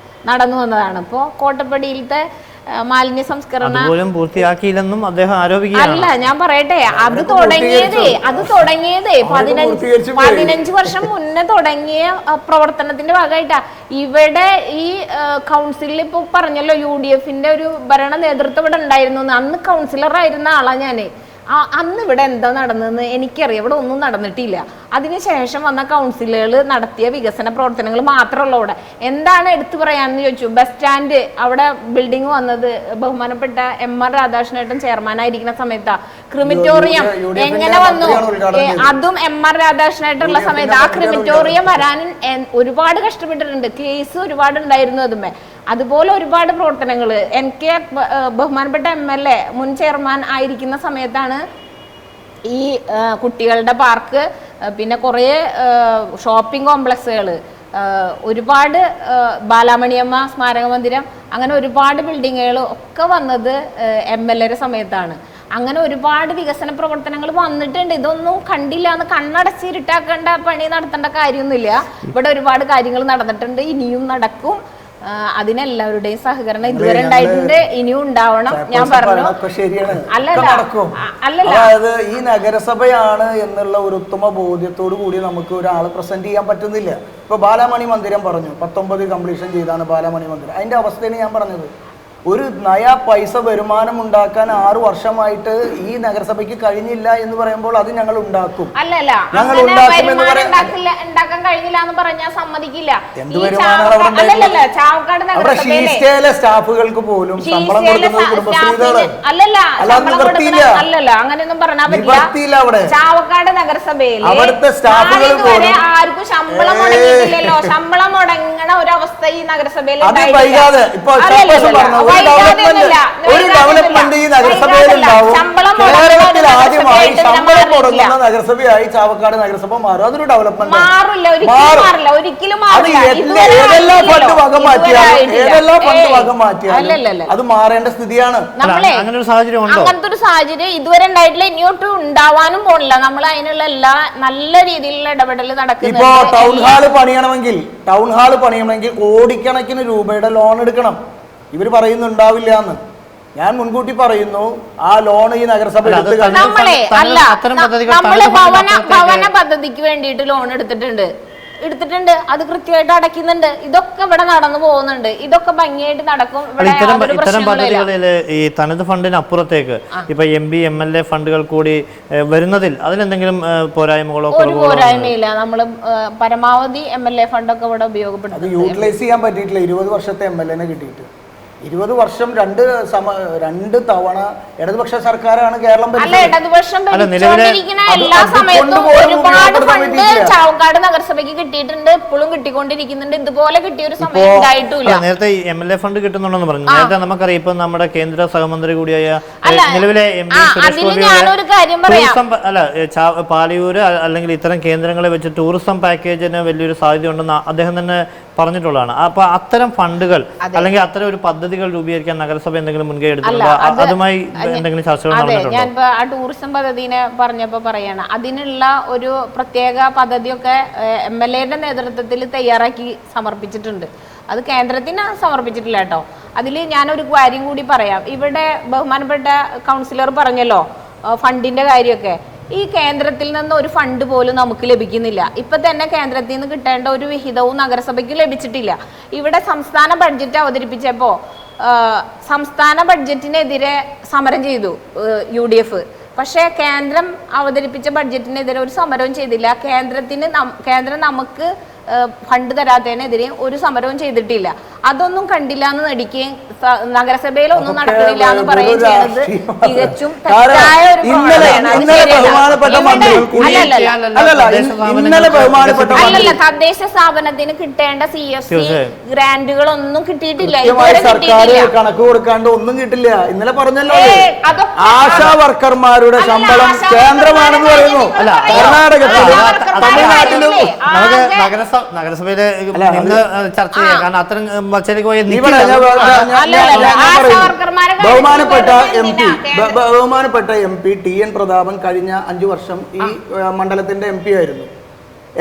നടന്നു വന്നതാണ്. ഇപ്പോൾ കോട്ടപ്പടിയിലത്തെ മാലിന്യ സംസ്കരണ പൂർത്തിയാക്കിയില്ലെന്നും അദ്ദേഹം ആരോപിക്കുകയാണ്. അല്ല, ഞാൻ പറയട്ടെ, അത് തുടങ്ങിയതേ 15 വർഷം മുന്നേ തുടങ്ങിയ പ്രവർത്തനത്തിന്റെ ഭാഗമായിട്ടാ. ഇവിടെ ഈ കൗൺസിലിൽ ഇപ്പൊ പറഞ്ഞല്ലോ UDF-ന്റെ ഒരു ഭരണ നേതൃത്വം ഇവിടെ ഉണ്ടായിരുന്നു. അന്ന് കൗൺസിലർ ആയിരുന്ന ആളാ ഞാന്. അന്ന് ഇവിടെ എന്താ നടന്നതെന്ന് എനിക്കറിയാം. ഇവിടെ ഒന്നും നടന്നിട്ടില്ല. അതിനുശേഷം വന്ന കൗൺസിലുകൾ നടത്തിയ വികസന പ്രവർത്തനങ്ങൾ മാത്രമല്ല ഇവിടെ. എന്താണ് എടുത്തു പറയാന്ന് ചോദിച്ചു. ബസ് സ്റ്റാൻഡ് അവിടെ ബിൽഡിംഗ് വന്നത് ബഹുമാനപ്പെട്ട MR രാധാകൃഷ്ണേട്ടൻ ചെയർമാനായിരിക്കുന്ന സമയത്താ. ക്രിമിറ്റോറിയം എങ്ങനെ വന്നു, അതും MR രാധാകൃഷ്ണേട്ടുള്ള സമയത്ത്. ആ ക്രിമിറ്റോറിയം വരാൻ ഒരുപാട് കഷ്ടപ്പെട്ടിട്ടുണ്ട്. കേസ് ഒരുപാട് ഉണ്ടായിരുന്നു അതുമേ. അതുപോലെ ഒരുപാട് പ്രവർത്തനങ്ങൾ എനിക്ക് ബഹുമാനപ്പെട്ട MLA മുൻ ചെയർമാൻ ആയിരിക്കുന്ന സമയത്താണ് ഈ കുട്ടികളുടെ പാർക്ക്, പിന്നെ കുറേ ഷോപ്പിംഗ് കോംപ്ലക്സുകൾ, ഒരുപാട് ബാലാമണിയമ്മ സ്മാരക മന്ദിരം, അങ്ങനെ ഒരുപാട് ബിൽഡിങ്ങുകൾ ഒക്കെ വന്നത് MLA സമയത്താണ്. അങ്ങനെ ഒരുപാട് വികസന പ്രവർത്തനങ്ങൾ വന്നിട്ടുണ്ട്. ഇതൊന്നും കണ്ടില്ല എന്ന് കണ്ണടച്ചിരുട്ടാക്കേണ്ട പണി നടത്തേണ്ട കാര്യമൊന്നുമില്ല. ഇവിടെ ഒരുപാട് കാര്യങ്ങൾ നടന്നിട്ടുണ്ട്, ഇനിയും നടക്കും. അതിനെല്ലാവരുടെയും സഹകരണം ഇതുവരെ ഉണ്ടായിട്ടുണ്ട്, ഇനിയും ഉണ്ടാവണം. ഞാൻ പറഞ്ഞു അതായത് ഈ നഗരസഭയാണ് എന്നുള്ള ഒരു ഉത്തമ ബോധ്യത്തോടു കൂടി നമുക്ക് ഒരാൾ പ്രസന്റ് ചെയ്യാൻ പറ്റുന്നില്ല. ഇപ്പൊ ബാലാമണി മന്ദിരം പറഞ്ഞു, 19 കംപ്ലീഷൻ ചെയ്താണ് ബാലാമണി മന്ദിരം. അതിന്റെ അവസ്ഥയാണ് ഞാൻ പറഞ്ഞത്. ഒരു നയ പൈസ വരുമാനം ഉണ്ടാക്കാൻ 6 വർഷമായിട്ട് ഈ നഗരസഭയ്ക്ക് കഴിഞ്ഞില്ല എന്ന് പറയുമ്പോൾ അത് ഞങ്ങൾ ഉണ്ടാക്കും. ഞങ്ങൾ ഉണ്ടാക്കാൻ കഴിഞ്ഞില്ല എന്ന് പറഞ്ഞാൽ സമ്മതിക്കില്ല. എന്ത് വരുമാനമാണ് അവിടെ? ഷീസ്റ്റയിലെ സ്റ്റാഫുകൾക്ക് പോലും ശമ്പളം കൊടുക്കുന്നത് കുടുംബശ്രീകള് അങ്ങനെയൊന്നും പറഞ്ഞാൽ പറ്റില്ല. അവിടെ ചാവക്കാട് നഗരസഭയിൽ അവിടുത്തെ സ്റ്റാഫുകൾ പോലും ആർക്കും ശമ്പളം മുടങ്ങിയിട്ടില്ലല്ലോ. ശമ്പളം മുടങ്ങണ ഒരവസ്ഥ ഈ നഗരസഭയിൽ ഒരു ഡെവലപ്മെന്റ് ഈ നഗരസഭയിൽ ഉണ്ടാവും. കേരളത്തിൽ ആദ്യമായി ശമ്പളം മുടങ്ങുന്ന നഗരസഭയായി ചാവക്കാട് നഗരസഭ മാറും. അതൊരു ഡെവലപ്മെന്റ് ഏതെല്ലാം ഫണ്ട് വക മാറ്റിയാലും അത് മാറേണ്ട സ്ഥിതിയാണ്. അങ്ങനെ ഒരു സാഹചര്യം ഉണ്ടോ? അങ്ങനത്തെ ഒരു സാഹചര്യം ഇതുവരെ ഉണ്ടായിട്ടില്ല, ഇനിയോട്ട് ഉണ്ടാവാനും പോണില്ല. നമ്മൾ അതിനുള്ള എല്ലാ നല്ല രീതിയിലുള്ള ഇടപെടൽ നടക്കുന്നു. ഇപ്പോ ടൗൺ ഹാള് പണിയണമെങ്കിൽ കോടിക്കണക്കിന് രൂപയുടെ ലോൺ എടുക്കണം. ഇവർ പറയുന്നുണ്ടാവില്ല എന്ന്. ഞാൻ മുൻകൂട്ടി പറയുന്നു, ആ ലോൺ ഈ നഗരസഭ ഭവന പദ്ധതിക്ക് വേണ്ടിയിട്ട് ലോൺ എടുത്തിട്ടുണ്ട്. അത് കൃത്യമായിട്ട് അടയ്ക്കുന്നുണ്ട്. ഇതൊക്കെ ഇവിടെ നടന്നു പോകുന്നുണ്ട്. ഇതൊക്കെ ഭംഗിയായിട്ട് നടക്കും. ഇത്തരം പദ്ധതികളിൽ ഈ തനത് ഫണ്ടിന് അപ്പുറത്തേക്ക് ഇപ്പൊ MP MLA ഫണ്ടുകൾ കൂടി വരുന്നതിൽ അതിലെന്തെങ്കിലും പോരായ്മകളോ? ഒരു പോരായ്മയില്ല. നമ്മള് പരമാവധി MLA ഫണ്ടൊക്കെ ഇവിടെ ഉപയോഗപ്പെടുത്തുന്നത്. യൂട്ടിലൈസ് ചെയ്യാൻ പറ്റിയിട്ടില്ല. 20 വർഷത്തെ MLA കിട്ടിയിട്ട് 20 വർഷം രണ്ട് തവണ ഇടതുപക്ഷ സർക്കാരാണ് കേരളം എല്ലാ സമയത്തും ഒരുപാട് ഫണ്ട് ചാവക്കാട് നഗരസഭയ്ക്ക് കിട്ടിയിട്ടുണ്ട്, ഇപ്പോഴും കിട്ടിക്കൊണ്ടിരിക്കുന്നുണ്ട്. ഇതുപോലെ കിട്ടിയ ഒരു സമയം ഉണ്ടായിട്ടില്ല. നേരത്തെ MLA ഫണ്ട് കിട്ടുന്നുണ്ടെന്ന് പറഞ്ഞു. നേരത്തെ നമുക്കറിയാം, ഇപ്പൊ നമ്മുടെ കേന്ദ്ര സഹമന്ത്രി കൂടിയായ നിലവിലെ ഞാനൊരു കാര്യം പറയാം. പാലയൂര് അല്ലെങ്കിൽ ഇത്തരം കേന്ദ്രങ്ങളെ വെച്ച് ടൂറിസം പാക്കേജിന് വലിയൊരു സാധ്യത ഉണ്ടെന്ന് അദ്ദേഹം തന്നെ പറഞ്ഞിട്ടുള്ളതാണ്. അപ്പൊ അത്തരം ഫണ്ടുകൾ അല്ലെങ്കിൽ അത്തരം ഒരു പദ്ധതികൾ രൂപീകരിക്കാൻ നഗരസഭ എന്തെങ്കിലും മുൻകൈ എടുത്തിട്ടുണ്ടോ? അതുമായി എന്തെങ്കിലും ചർച്ചകൾ നടന്നിട്ടുണ്ടോ? ഞാൻ ആ ടൂറിസം പദ്ധതിനെ പറഞ്ഞപ്പോ പറയാണ്, അതിനുള്ള ഒരു പ്രത്യേക പദ്ധതിയൊക്കെ MLA-യുടെ നേതൃത്വത്തിൽ തയ്യാറാക്കി സമർപ്പിച്ചിട്ടുണ്ട്. അത് കേന്ദ്രത്തിന് സമർപ്പിച്ചിട്ടില്ല കേട്ടോ. അതിൽ ഞാനൊരു കാര്യം കൂടി പറയാം. ഇവിടെ ബഹുമാനപ്പെട്ട കൗൺസിലർ പറഞ്ഞല്ലോ ഫണ്ടിന്റെ കാര്യമൊക്കെ. ഈ കേന്ദ്രത്തിൽ നിന്ന് ഒരു ഫണ്ട് പോലും നമുക്ക് ലഭിക്കുന്നില്ല. ഇപ്പൊ തന്നെ കേന്ദ്രത്തിൽ നിന്ന് കിട്ടേണ്ട ഒരു വിഹിതവും നഗരസഭയ്ക്ക് ലഭിച്ചിട്ടില്ല. ഇവിടെ സംസ്ഥാന ബഡ്ജറ്റ് അവതരിപ്പിച്ചപ്പോ സംസ്ഥാന ബഡ്ജറ്റിനെതിരെ സമരം ചെയ്തു UDF. പക്ഷേ കേന്ദ്രം അവതരിപ്പിച്ച ബഡ്ജറ്റിനെതിരെ ഒരു സമരവും ചെയ്തില്ല. കേന്ദ്രം നമുക്ക് ഫണ്ട് തരാത്തതിനെതിരെ ഒരു സമരവും ചെയ്തിട്ടില്ല. അതൊന്നും കണ്ടില്ല എന്ന് നടിക്കുകയും നഗരസഭയിൽ ഒന്നും നടക്കുന്നില്ല എന്ന് പറയുകയും ചെയ്യുന്നത് തികച്ചും തെറ്റായ ഒരു അല്ലല്ല. തദ്ദേശ സ്ഥാപനത്തിന് കിട്ടേണ്ട CFC ഗ്രാന്റുകളൊന്നും കിട്ടിയിട്ടില്ല. കണക്ക് കൊടുക്കാണ്ട് ഒന്നും കിട്ടില്ല. ഇന്നലെ പറഞ്ഞല്ലോ, ആശാ വർക്കർമാരുടെ ശമ്പളം കേന്ദ്രമാണെന്ന് പറയുന്നു. കർണാടകത്തിലും തമിഴ്നാട്ടിലും നഗരസഭയിലെ നിന്ന് ചർച്ച ചെയ്യാം. കാരണം അത്തരം പച്ചയിലേക്ക് പോയി ഇവിടെ ബഹുമാനപ്പെട്ട എം പി TN പ്രതാപൻ കഴിഞ്ഞ 5 വർഷം ഈ മണ്ഡലത്തിന്റെ MP ആയിരുന്നു.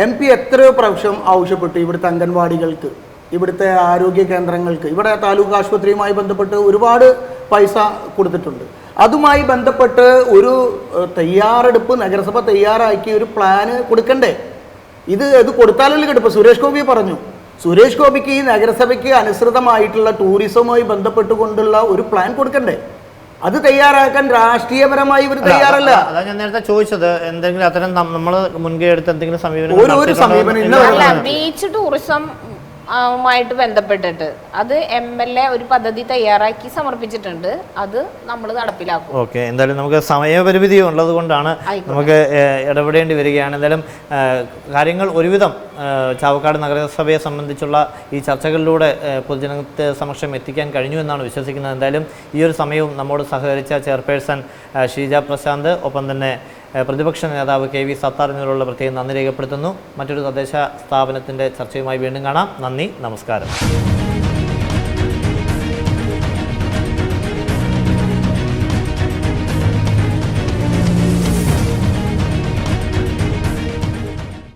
MP എത്രയോ പ്രാവശ്യം ആവശ്യപ്പെട്ടു ഇവിടുത്തെ അംഗൻവാടികൾക്ക്, ഇവിടുത്തെ ആരോഗ്യ കേന്ദ്രങ്ങൾക്ക്, ഇവിടെ താലൂക്ക് ആശുപത്രിയുമായി ബന്ധപ്പെട്ട് ഒരുപാട് പൈസ കൊടുത്തിട്ടുണ്ട്. അതുമായി ബന്ധപ്പെട്ട് ഒരു തയ്യാറെടുപ്പ് നഗരസഭ തയ്യാറാക്കി ഒരു പ്ലാന് കൊടുക്കണ്ടേ? ഇത് കൊടുത്താലല്ലേ കിട്ടും. ഇപ്പോൾ സുരേഷ് ഗോപി പറഞ്ഞു, സുരേഷ് ഗോപിക്ക് ഈ നഗരസഭയ്ക്ക് അനുസൃതമായിട്ടുള്ള ടൂറിസവുമായി ബന്ധപ്പെട്ടുകൊണ്ടുള്ള ഒരു പ്ലാൻ കൊടുക്കണ്ടേ? അത് തയ്യാറാക്കാൻ രാഷ്ട്രീയപരമായി ഇവർ തയ്യാറല്ല. അതാ ഞാൻ നേരത്തെ ചോദിച്ചത്, എന്തെങ്കിലും അത്തരം നമ്മൾ മുൻകൈ എടുത്ത് എന്തെങ്കിലും ഒരു സമീപനം ബീച്ച് ടൂറിസം ായിട്ട് ബന്ധപ്പെട്ടിട്ട് അത് MLA ഒരു പദ്ധതി തയ്യാറാക്കി സമർപ്പിച്ചിട്ടുണ്ട്. അത് നമ്മൾ നടപ്പിലാക്കും. ഓക്കെ, എന്തായാലും നമുക്ക് സമയപരിമിതി ഉള്ളത് കൊണ്ടാണ് നമുക്ക് ഇടപെടേണ്ടി വരികയാണ്. എന്തായാലും കാര്യങ്ങൾ ഒരുവിധം ചാവക്കാട് നഗരസഭയെ സംബന്ധിച്ചുള്ള ഈ ചർച്ചകളിലൂടെ പൊതുജനത്തെ സമക്ഷം എത്തിക്കാൻ കഴിഞ്ഞു എന്നാണ് വിശ്വസിക്കുന്നത്. എന്തായാലും ഈ ഒരു സമയവും നമ്മോട് സഹകരിച്ച ചെയർപേഴ്സൺ ഷീജ പ്രശാന്ത്, ഒപ്പം തന്നെ പ്രതിപക്ഷ നേതാവ് KV സത്താർ എന്നിവരുള്ള പ്രത്യേകം നന്ദി രേഖപ്പെടുത്തുന്നു. മറ്റൊരു തദ്ദേശ സ്ഥാപനത്തിൻ്റെ ചർച്ചയുമായി വീണ്ടും കാണാം. നന്ദി, നമസ്കാരം.